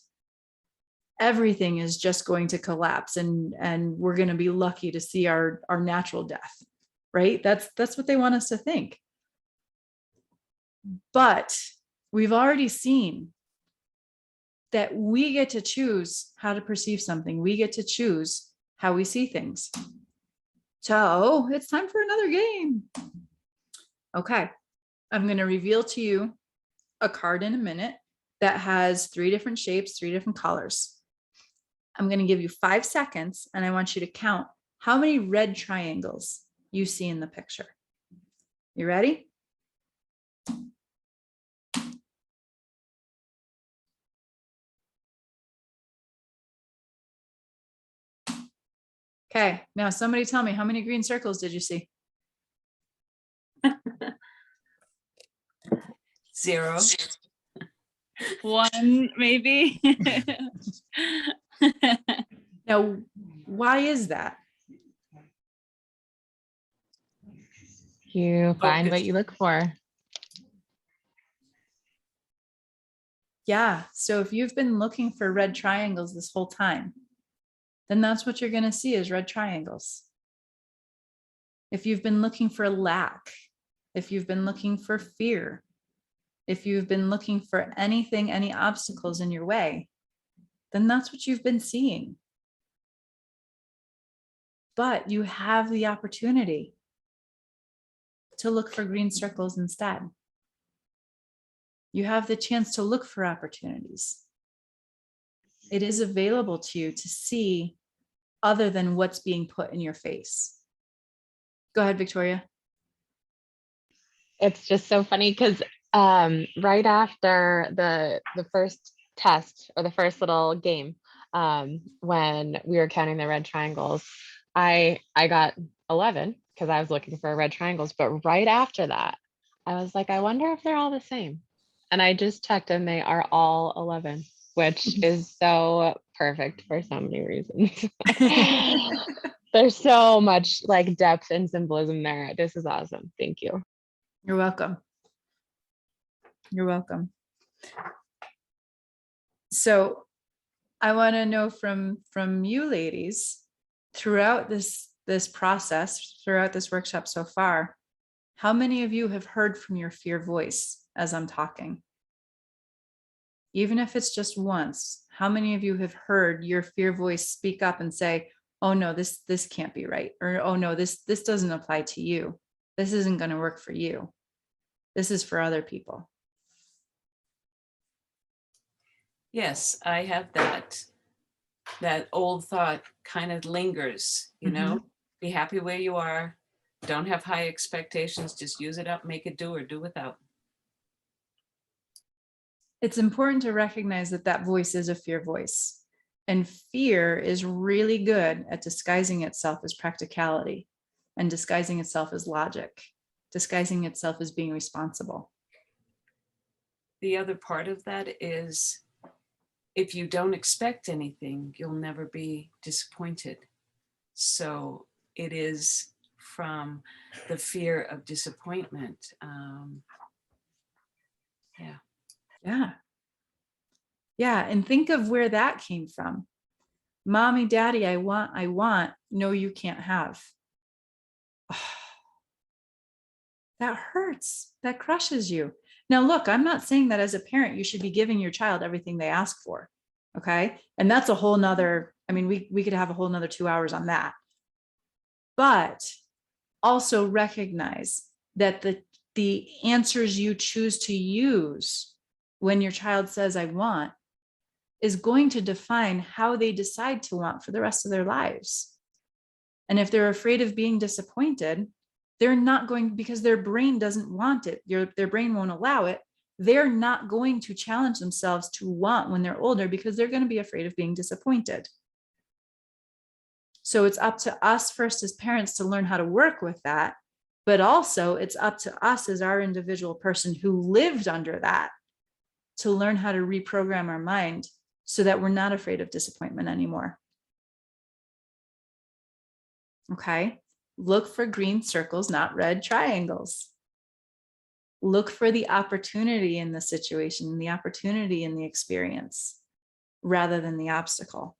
Everything is just going to collapse, and we're going to be lucky to see our natural death, right? That's what they want us to think. But we've already seen that we get to choose how to perceive something. We get to choose how we see things. So it's time for another game. Okay, I'm going to reveal to you a card in a minute that has 3 different shapes, 3 different colors. I'm going to give you 5 seconds, and I want you to count how many red triangles you see in the picture. You ready? Okay, now somebody tell me, how many green circles did you see? 0. One, maybe. Now, why is that? You find what Focus. you look for. Yeah, so if you've been looking for red triangles this whole time, then that's what you're going to see is red triangles. If you've been looking for lack, if you've been looking for fear, if you've been looking for anything, any obstacles in your way, then that's what you've been seeing. But you have the opportunity to look for green circles instead. You have the chance to look for opportunities. It is available to you to see other than what's being put in your face. Go ahead, Victoria. It's just so funny because right after the first test or the first little game, when we were counting the red triangles, I got 11 because I was looking for red triangles. But right after that, I was like, I wonder if they're all the same. And I just checked and they are all 11, which is so perfect for so many reasons. There's so much like depth and symbolism there. This is awesome. Thank you. You're welcome. You're welcome. So I want to know from you ladies, throughout this process, throughout this workshop so far, how many of you have heard from your fear voice as I'm talking? Even if it's just once, how many of you have heard your fear voice speak up and say, oh no, this can't be right, or oh no, this doesn't apply to you. This isn't going to work for you. This is for other people. Yes, I have that old thought kind of lingers, you know, be happy where you are. Don't have high expectations. Just use it up, make it do or do without. It's important to recognize that that voice is a fear voice, and fear is really good at disguising itself as practicality and disguising itself as logic, disguising itself as being responsible. The other part of that is if you don't expect anything, you'll never be disappointed. So it is from the fear of disappointment. Yeah. And think of where that came from. Mommy, daddy, I want, no, you can't have. that hurts. That crushes you. Now, look, I'm not saying that as a parent, you should be giving your child everything they ask for. Okay. And that's a whole nother, I mean, we could have a whole nother 2 hours on that. But also recognize that the answers you choose to use when your child says, I want, is going to define how they decide to want for the rest of their lives. And if they're afraid of being disappointed, they're not going, because their brain doesn't want it, their brain won't allow it. They're not going to challenge themselves to want when they're older because they're going to be afraid of being disappointed. So it's up to us first as parents to learn how to work with that. But also it's up to us as our individual person who lived under that to learn how to reprogram our mind so that we're not afraid of disappointment anymore. Okay. Look for green circles, not red triangles. Look for the opportunity in the situation, the opportunity in the experience, rather than the obstacle.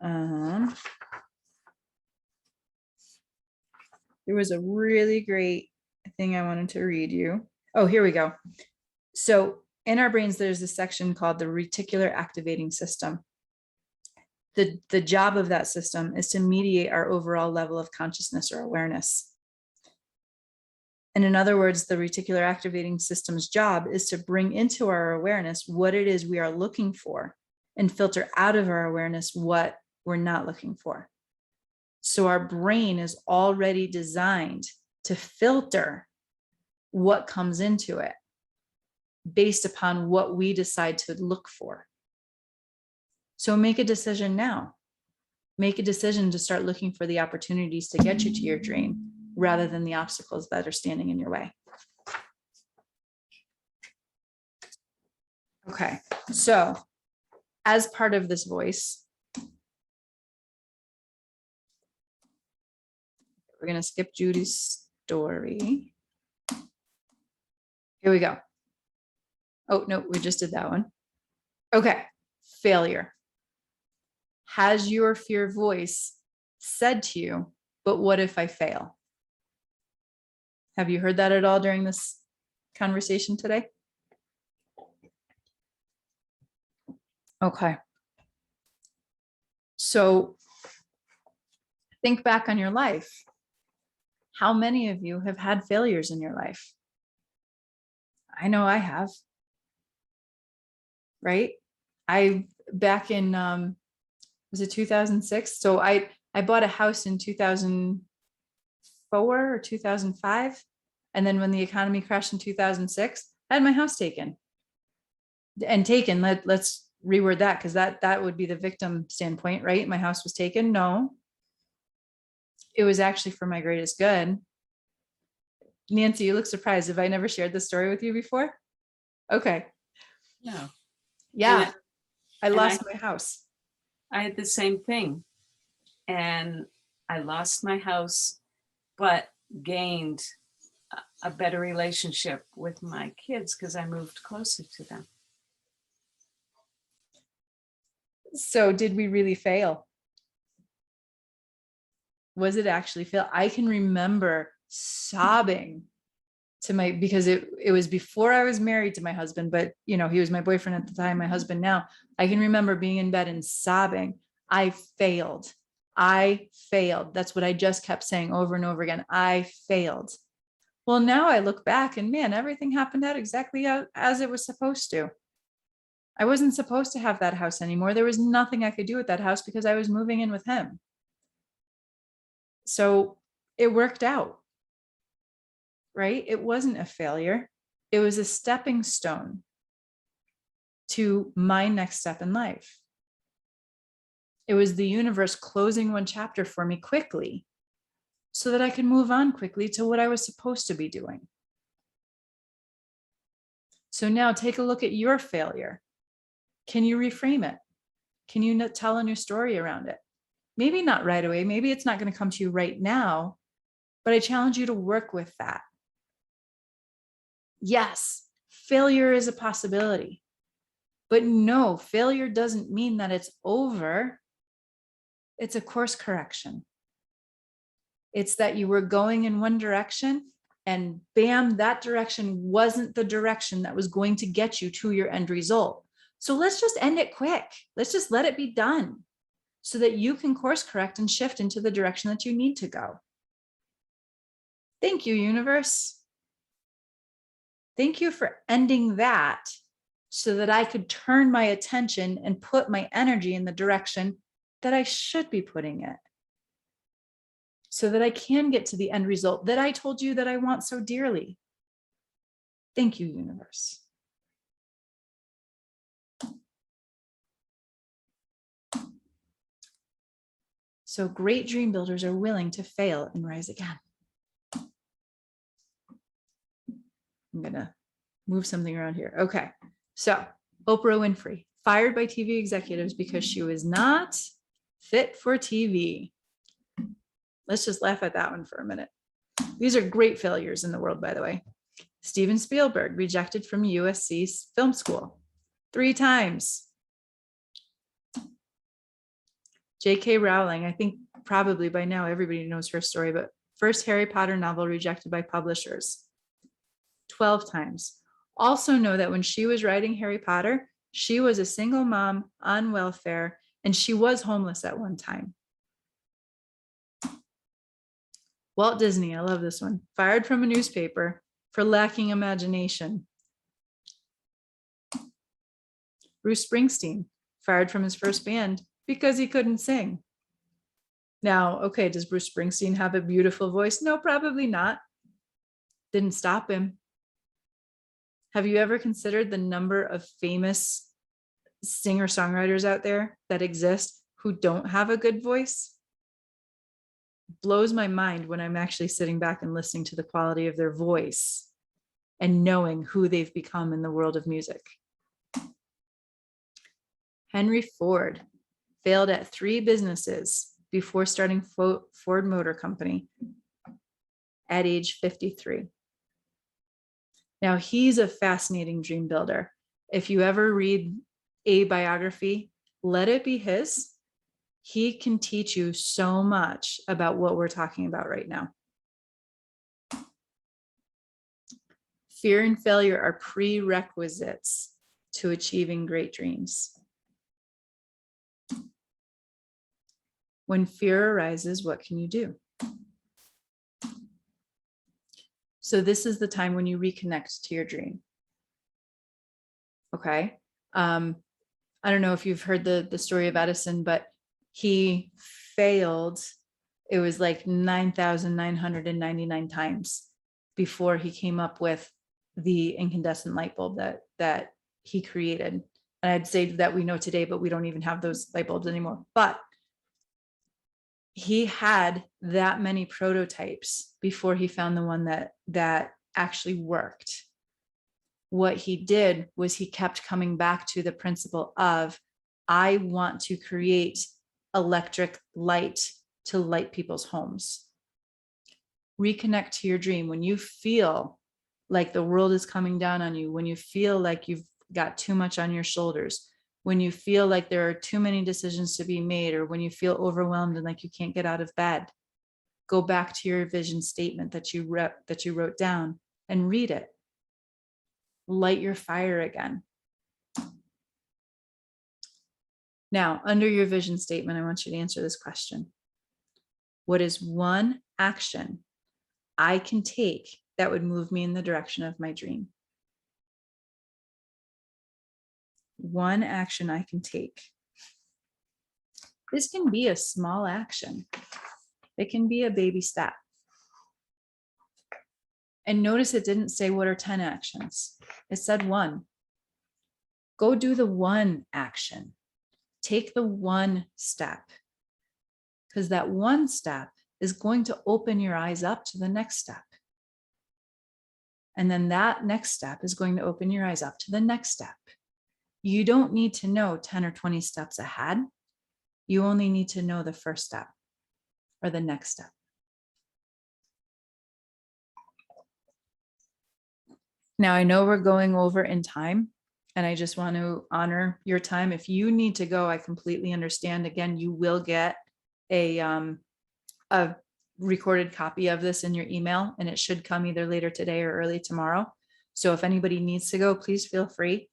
There was a really great thing I wanted to read you. Oh, here we go. So in our brains, there's a section called the reticular activating system. The job of that system is to mediate our overall level of consciousness or awareness. And in other words, the reticular activating system's job is to bring into our awareness what it is we are looking for and filter out of our awareness what we're not looking for. So our brain is already designed to filter what comes into it based upon what we decide to look for. So make a decision now. Make a decision to start looking for the opportunities to get you to your dream rather than the obstacles that are standing in your way. Okay, so as part of this voice, we're going to skip Judy's story. Here we go. Oh, no, we just did that one. Okay, failure. Has your fear voice said to you, but what if I fail? Have you heard that at all during this conversation today? Okay. So think back on your life. How many of you have had failures in your life? I know I have. Right? Back in, was it 2006? So I bought a house in 2004 or 2005. And then when the economy crashed in 2006, I had my house taken. And taken, let's reword that, because that would be the victim standpoint, right? My house was taken. No, it was actually for my greatest good. Nancy, you look surprised. Have I never shared this story with you before? Okay. No. Yeah. I and lost my house. I had the same thing. And I lost my house, but gained a better relationship with my kids because I moved closer to them. So did we really fail? Was it actually fail? I can remember sobbing to because it was before I was married to my husband, but he was my boyfriend at the time, my husband now. I can remember being in bed and sobbing. I failed. That's what I just kept saying over and over again. I failed. Well, now I look back and man, everything happened out exactly as it was supposed to. I wasn't supposed to have that house anymore. There was nothing I could do with that house because I was moving in with him. So it worked out, right? It wasn't a failure. It was a stepping stone to my next step in life. It was the universe closing one chapter for me quickly so that I could move on quickly to what I was supposed to be doing. So now take a look at your failure. Can you reframe it? Can you tell a new story around it? Maybe not right away. Maybe it's not going to come to you right now, but I challenge you to work with that. Yes, failure is a possibility, but no, failure doesn't mean that it's over. It's a course correction. It's that you were going in one direction and bam, that direction wasn't the direction that was going to get you to your end result. So let's just end it quick. Let's just let it be done so that you can course correct and shift into the direction that you need to go. Thank you, universe. Thank you for ending that so that I could turn my attention and put my energy in the direction that I should be putting it, so that I can get to the end result that I told you that I want so dearly. Thank you, universe. So great dream builders are willing to fail and rise again. I'm gonna move something around here. Okay, so Oprah Winfrey, fired by TV executives because she was not fit for TV. Let's just laugh at that one for a minute. These are great failures in the world, by the way. Steven Spielberg, rejected from USC Film School 3 times. J.K. Rowling, I think probably by now everybody knows her story, but first Harry Potter novel rejected by publishers 12 times. Also know that when she was writing Harry Potter, she was a single mom on welfare, and she was homeless at one time. Walt Disney, I love this one, fired from a newspaper for lacking imagination. Bruce Springsteen, fired from his first band because he couldn't sing. Now, okay, does Bruce Springsteen have a beautiful voice? No, probably not. Didn't stop him. Have you ever considered the number of famous singer-songwriters out there that exist who don't have a good voice? Blows my mind when I'm actually sitting back and listening to the quality of their voice and knowing who they've become in the world of music. Henry Ford failed at 3 businesses before starting Ford Motor Company at age 53. Now, he's a fascinating dream builder. If you ever read a biography, let it be his. He can teach you so much about what we're talking about right now. Fear and failure are prerequisites to achieving great dreams. When fear arises, what can you do? So this is the time when you reconnect to your dream. Okay. I don't know if you've heard the story of Edison, but he failed. It was like 9,999 times before he came up with the incandescent light bulb that he created. And I'd say that we know today, but we don't even have those light bulbs anymore. But he had that many prototypes before he found the one that actually worked. What he did was he kept coming back to the principle of, I want to create electric light to light people's homes. Reconnect to your dream. When you feel like the world is coming down on you, when you feel like you've got too much on your shoulders, when you feel like there are too many decisions to be made, or when you feel overwhelmed and like you can't get out of bed, go back to your vision statement that you wrote down and read it. Light your fire again. Now, under your vision statement, I want you to answer this question. What is one action I can take that would move me in the direction of my dream? One action I can take. This can be a small action. It can be a baby step. And notice it didn't say what are 10 actions. It said 1. Go do the one action. Take the one step. Because that one step is going to open your eyes up to the next step. And then that next step is going to open your eyes up to the next step. You don't need to know 10 or 20 steps ahead. You only need to know the first step or the next step. Now, I know we're going over in time, and I just want to honor your time. If you need to go, I completely understand. Again, you will get a recorded copy of this in your email, and it should come either later today or early tomorrow. So if anybody needs to go, please feel free.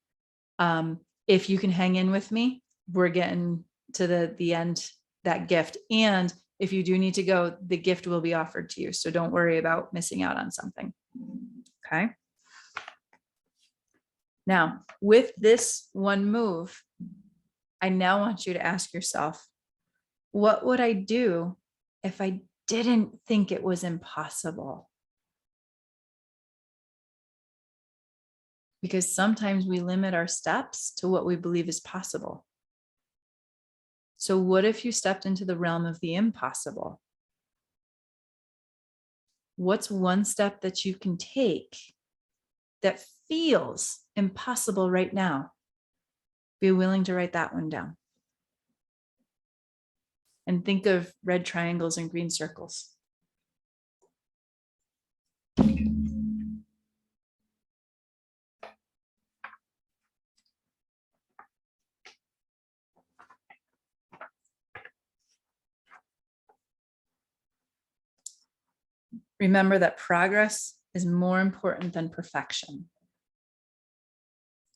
If you can hang in with me, we're getting to the end, that gift. And if you do need to go, the gift will be offered to you. So don't worry about missing out on something. Okay. Now, with this one move, I now want you to ask yourself, what would I do if I didn't think it was impossible? Because sometimes we limit our steps to what we believe is possible. So what if you stepped into the realm of the impossible? What's one step that you can take that feels impossible right now? Be willing to write that one down. And think of red triangles and green circles. Remember that progress is more important than perfection.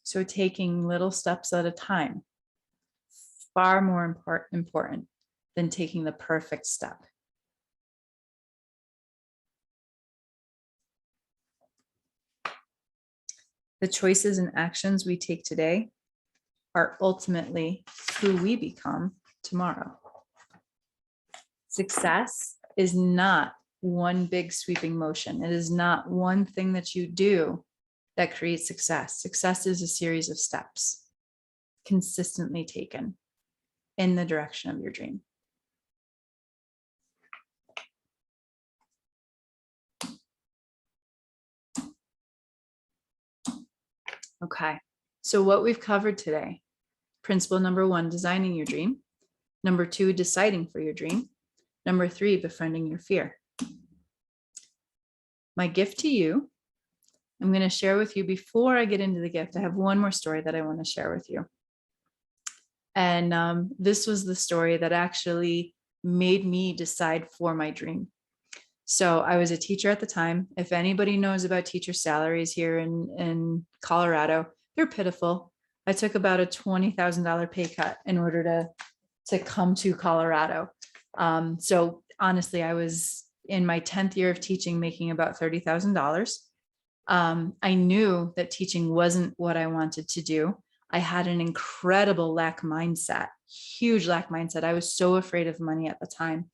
So taking little steps at a time, far more important than taking the perfect step. The choices and actions we take today are ultimately who we become tomorrow. Success is not one big sweeping motion. It is not one thing that you do that creates success. Success is a series of steps consistently taken in the direction of your dream. Okay, so what we've covered today: principle number 1, designing your dream. Number 2, deciding for your dream. Number 3, befriending your fear. My gift to you, I'm going to share with you before I get into the gift. I have one more story that I want to share with you. And this was the story that actually made me decide for my dream. So I was a teacher at the time. If anybody knows about teacher salaries here in Colorado, they're pitiful. I took about a $20,000 pay cut in order to come to Colorado. So honestly, I was in my 10th year of teaching, making about $30,000. I knew that teaching wasn't what I wanted to do. I had an incredible lack mindset, huge lack mindset. I was so afraid of money at the time.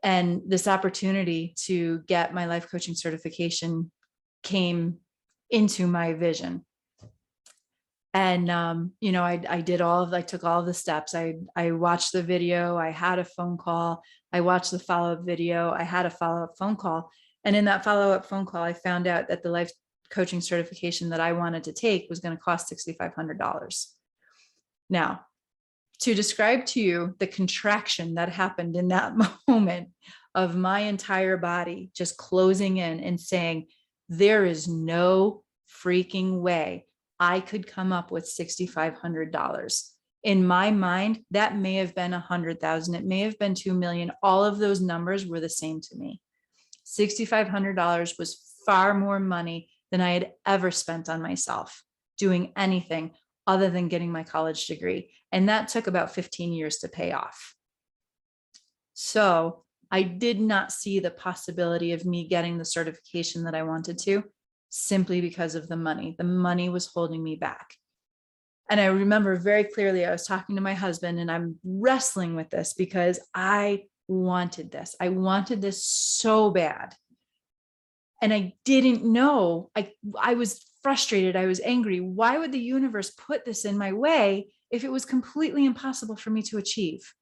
And this opportunity to get my life coaching certification came into my vision. And, I did I took all of the steps. I watched the video, I had a phone call, I watched the follow-up video, I had a follow-up phone call. And in that follow-up phone call, I found out that the life coaching certification that I wanted to take was going to cost $6,500. Now, to describe to you the contraction that happened in that moment of my entire body just closing in and saying, there is no freaking way I could come up with $6,500. In my mind, that may have been 100,000. It may have been 2 million. All of those numbers were the same to me. $6,500 was far more money than I had ever spent on myself doing anything other than getting my college degree. And that took about 15 years to pay off. So I did not see the possibility of me getting the certification that I wanted to, simply because of the money. The money was holding me back. And I remember very clearly, I was talking to my husband and I'm wrestling with this because I wanted this. I wanted this so bad. And I didn't know. I was frustrated. I was angry. Why would the universe put this in my way if it was completely impossible for me to achieve?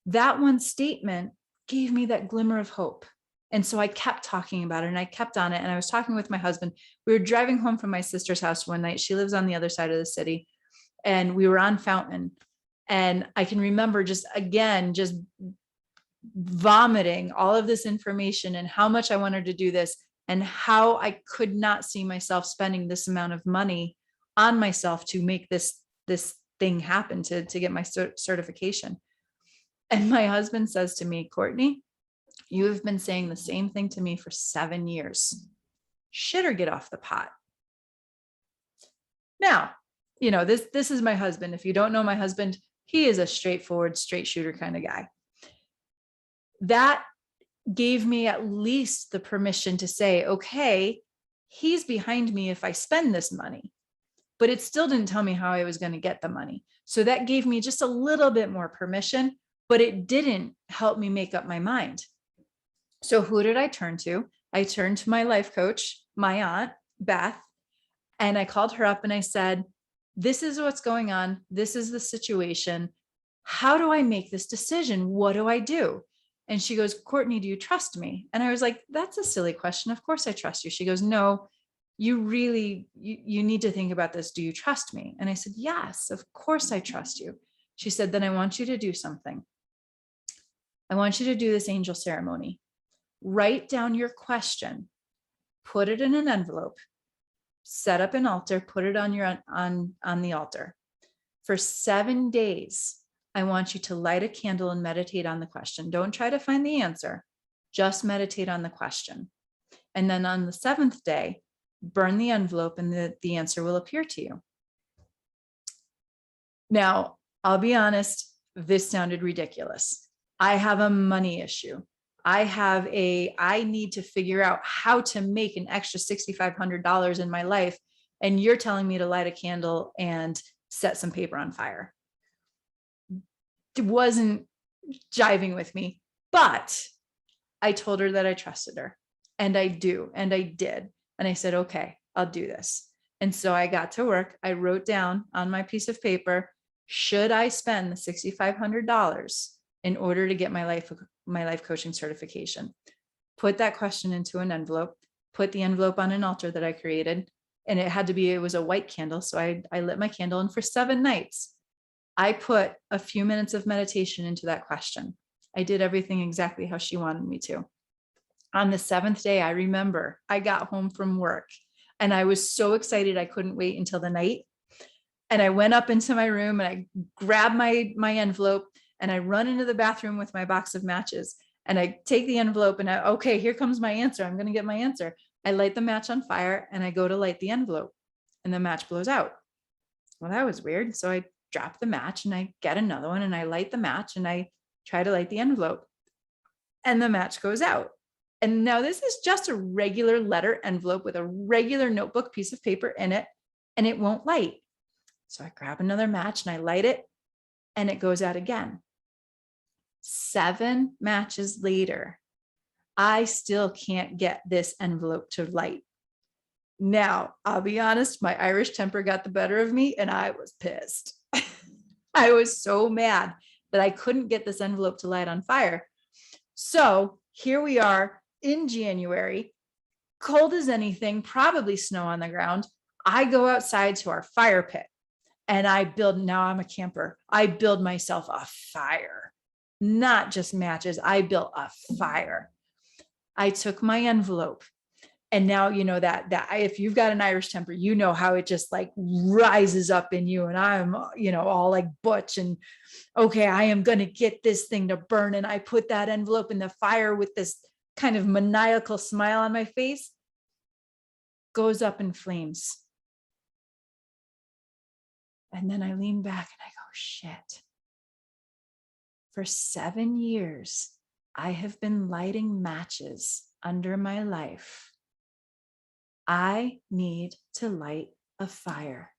That one statement gave me that glimmer of hope. And so I kept talking about it and I kept on it. And I was talking with my husband. We were driving home from my sister's house one night. She lives on the other side of the city. And we were on Fountain. And I can remember just vomiting all of this information and how much I wanted to do this and how I could not see myself spending this amount of money on myself to make this thing happen, to get my certification. And my husband says to me, Courtney, you have been saying the same thing to me for 7 years. Shit or get off the pot. Now, this is my husband. If you don't know my husband, he is a straightforward, straight shooter kind of guy. That gave me at least the permission to say, okay, he's behind me if I spend this money, but it still didn't tell me how I was going to get the money. So that gave me just a little bit more permission, but it didn't help me make up my mind. So who did I turn to? I turned to my life coach, my aunt, Beth, and I called her up and I said, this is what's going on. This is the situation. How do I make this decision? What do I do? And she goes, Courtney, do you trust me? And I was like, that's a silly question. Of course I trust you. She goes, no, you really, you need to think about this. Do you trust me? And I said, yes, of course I trust you. She said, then I want you to do something. I want you to do this angel ceremony. Write down your question, put it in an envelope, set up an altar, put it on your on the altar. For 7 days, I want you to light a candle and meditate on the question. Don't try to find the answer, just meditate on the question. And then on the 7th day, burn the envelope and the answer will appear to you. Now, I'll be honest, this sounded ridiculous. I have a money issue. I need to figure out how to make an extra $6,500 in my life. And you're telling me to light a candle and set some paper on fire. It wasn't jiving with me, but I told her that I trusted her, and I do. And I did. And I said, okay, I'll do this. And so I got to work. I wrote down on my piece of paper, should I spend the $6,500 in order to get my life coaching certification? Put that question into an envelope, put the envelope on an altar that I created. And it was a white candle. So I lit my candle, and for 7 nights, I put a few minutes of meditation into that question. I did everything exactly how she wanted me to. On the 7th day, I remember I got home from work and I was so excited. I couldn't wait until the night. And I went up into my room and I grabbed my envelope and I run into the bathroom with my box of matches. And I take the envelope and okay, here comes my answer. I'm going to get my answer. I light the match on fire and I go to light the envelope and the match blows out. Well, that was weird. So I drop the match and I get another one and I light the match and I try to light the envelope and the match goes out. And now this is just a regular letter envelope with a regular notebook piece of paper in it, and it won't light. So I grab another match and I light it and it goes out again. 7 matches later, I still can't get this envelope to light. Now, I'll be honest, my Irish temper got the better of me and I was pissed. I was so mad that I couldn't get this envelope to light on fire. So here we are in January, cold as anything, probably snow on the ground. I go outside to our fire pit and now I'm a camper. I build myself a fire, not just matches. I built a fire. I took my envelope. And now, that if you've got an Irish temper, you know how it just like rises up in you. And I'm, all like Butch and okay, I am going to get this thing to burn. And I put that envelope in the fire with this kind of maniacal smile on my face, goes up in flames. And then I lean back and I go, shit. For 7 years, I have been lighting matches under my life. I need to light a fire.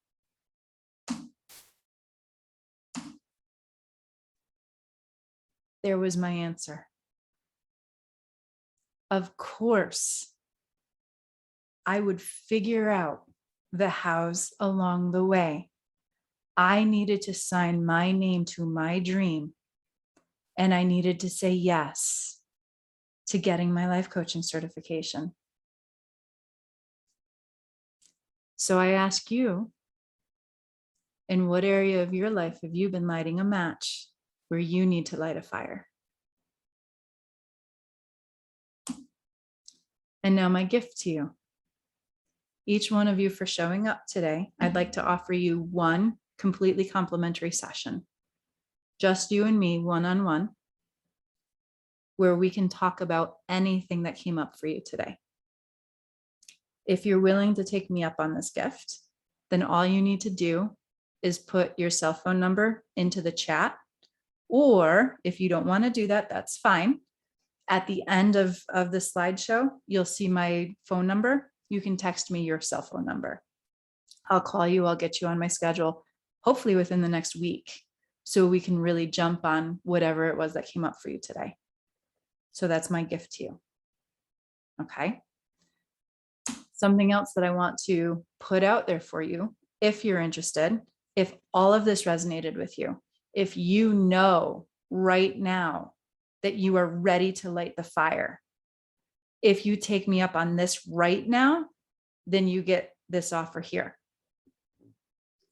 There was my answer. Of course, I would figure out the hows along the way. I needed to sign my name to my dream, and I needed to say yes to getting my life coaching certification. So I ask you, in what area of your life have you been lighting a match where you need to light a fire? And now my gift to you. Each one of you for showing up today, I'd like to offer you one completely complimentary session. Just you and me, one-on-one. where we can talk about anything that came up for you today. If you're willing to take me up on this gift, then all you need to do is put your cell phone number into the chat. Or if you don't want to do that, that's fine. At the end of the slideshow, you'll see my phone number. You can text me your cell phone number. I'll call you, I'll get you on my schedule, hopefully within the next week, so we can really jump on whatever it was that came up for you today. So that's my gift to you. Okay. Something else that I want to put out there for you, if you're interested, if all of this resonated with you, if you know right now that you are ready to light the fire, if you take me up on this right now, then you get this offer here.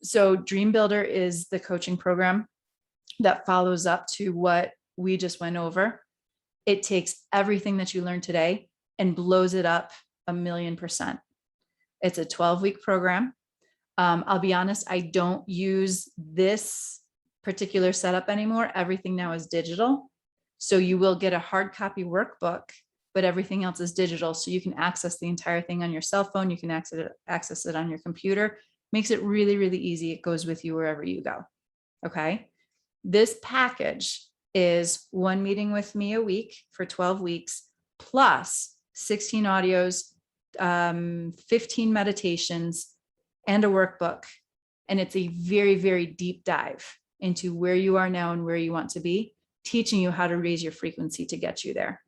So Dream Builder is the coaching program that follows up to what we just went over. It takes everything that you learned today and blows it up 1,000,000%. It's a 12-week program. I'll be honest, I don't use this particular setup anymore. Everything now is digital. So you will get a hard copy workbook, but everything else is digital. So you can access the entire thing on your cell phone. You can access it on your computer. Makes it really, really easy. It goes with you wherever you go. Okay. This package is 1 meeting with me a week for 12 weeks, plus 16 audios, 15 meditations, and a workbook. And it's a very, very deep dive into where you are now and where you want to be, teaching you how to raise your frequency to get you there.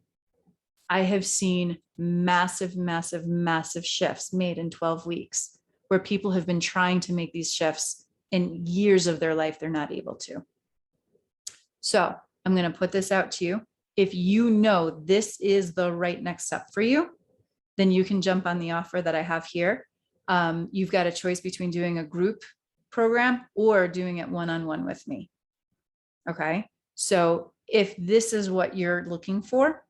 I have seen massive, massive, massive shifts made in 12 weeks where people have been trying to make these shifts in years of their life. They're not able to. So I'm going to put this out to you. If you know this is the right next step for you, then you can jump on the offer that I have here. You've got a choice between doing a group program or doing it one-on-one with me. Okay. So if this is what you're looking for,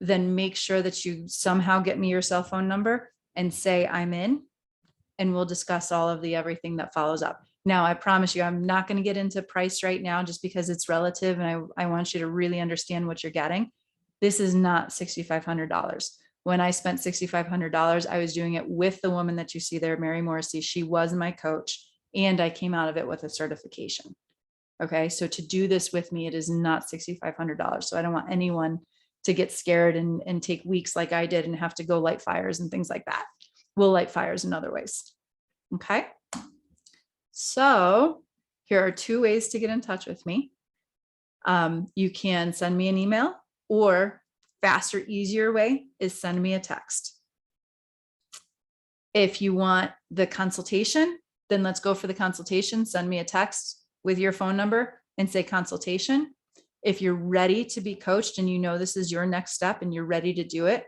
then make sure that you somehow get me your cell phone number and say I'm in, and we'll discuss all of the everything that follows up. Now, I promise you, I'm not going to get into price right now just because it's relative, and I want you to really understand what you're getting. This is not $6,500. When I spent $6,500, I was doing it with the woman that you see there, Mary Morrissey. She was my coach, and I came out of it with a certification. Okay, so to do this with me, it is not $6,500. So I don't want anyone to get scared and take weeks like I did and have to go light fires and things like that. We'll light fires in other ways. Okay, so here are 2 ways to get in touch with me. You can send me an email, or faster, easier way is send me a text. If you want the consultation, then let's go for the consultation. Send me a text with your phone number and say consultation. If you're ready to be coached and you know this is your next step and you're ready to do it,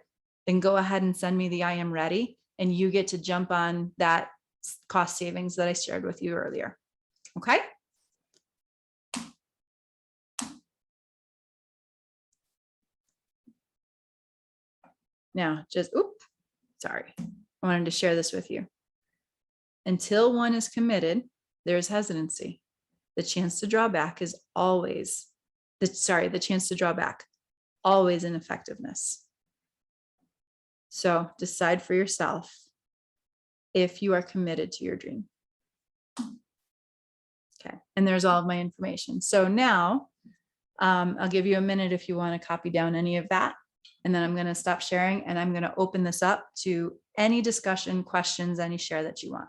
then go ahead and send me the I am ready, and you get to jump on that cost savings that I shared with you earlier. Okay. Now, sorry. I wanted to share this with you. Until one is committed, there's hesitancy. The chance to draw back is always, the chance to draw back, always in effectiveness. So decide for yourself if you are committed to your dream. Okay, and there's all of my information. So now I'll give you a minute if you want to copy down any of that. And then I'm going to stop sharing, and I'm going to open this up to any discussion, questions, any share that you want.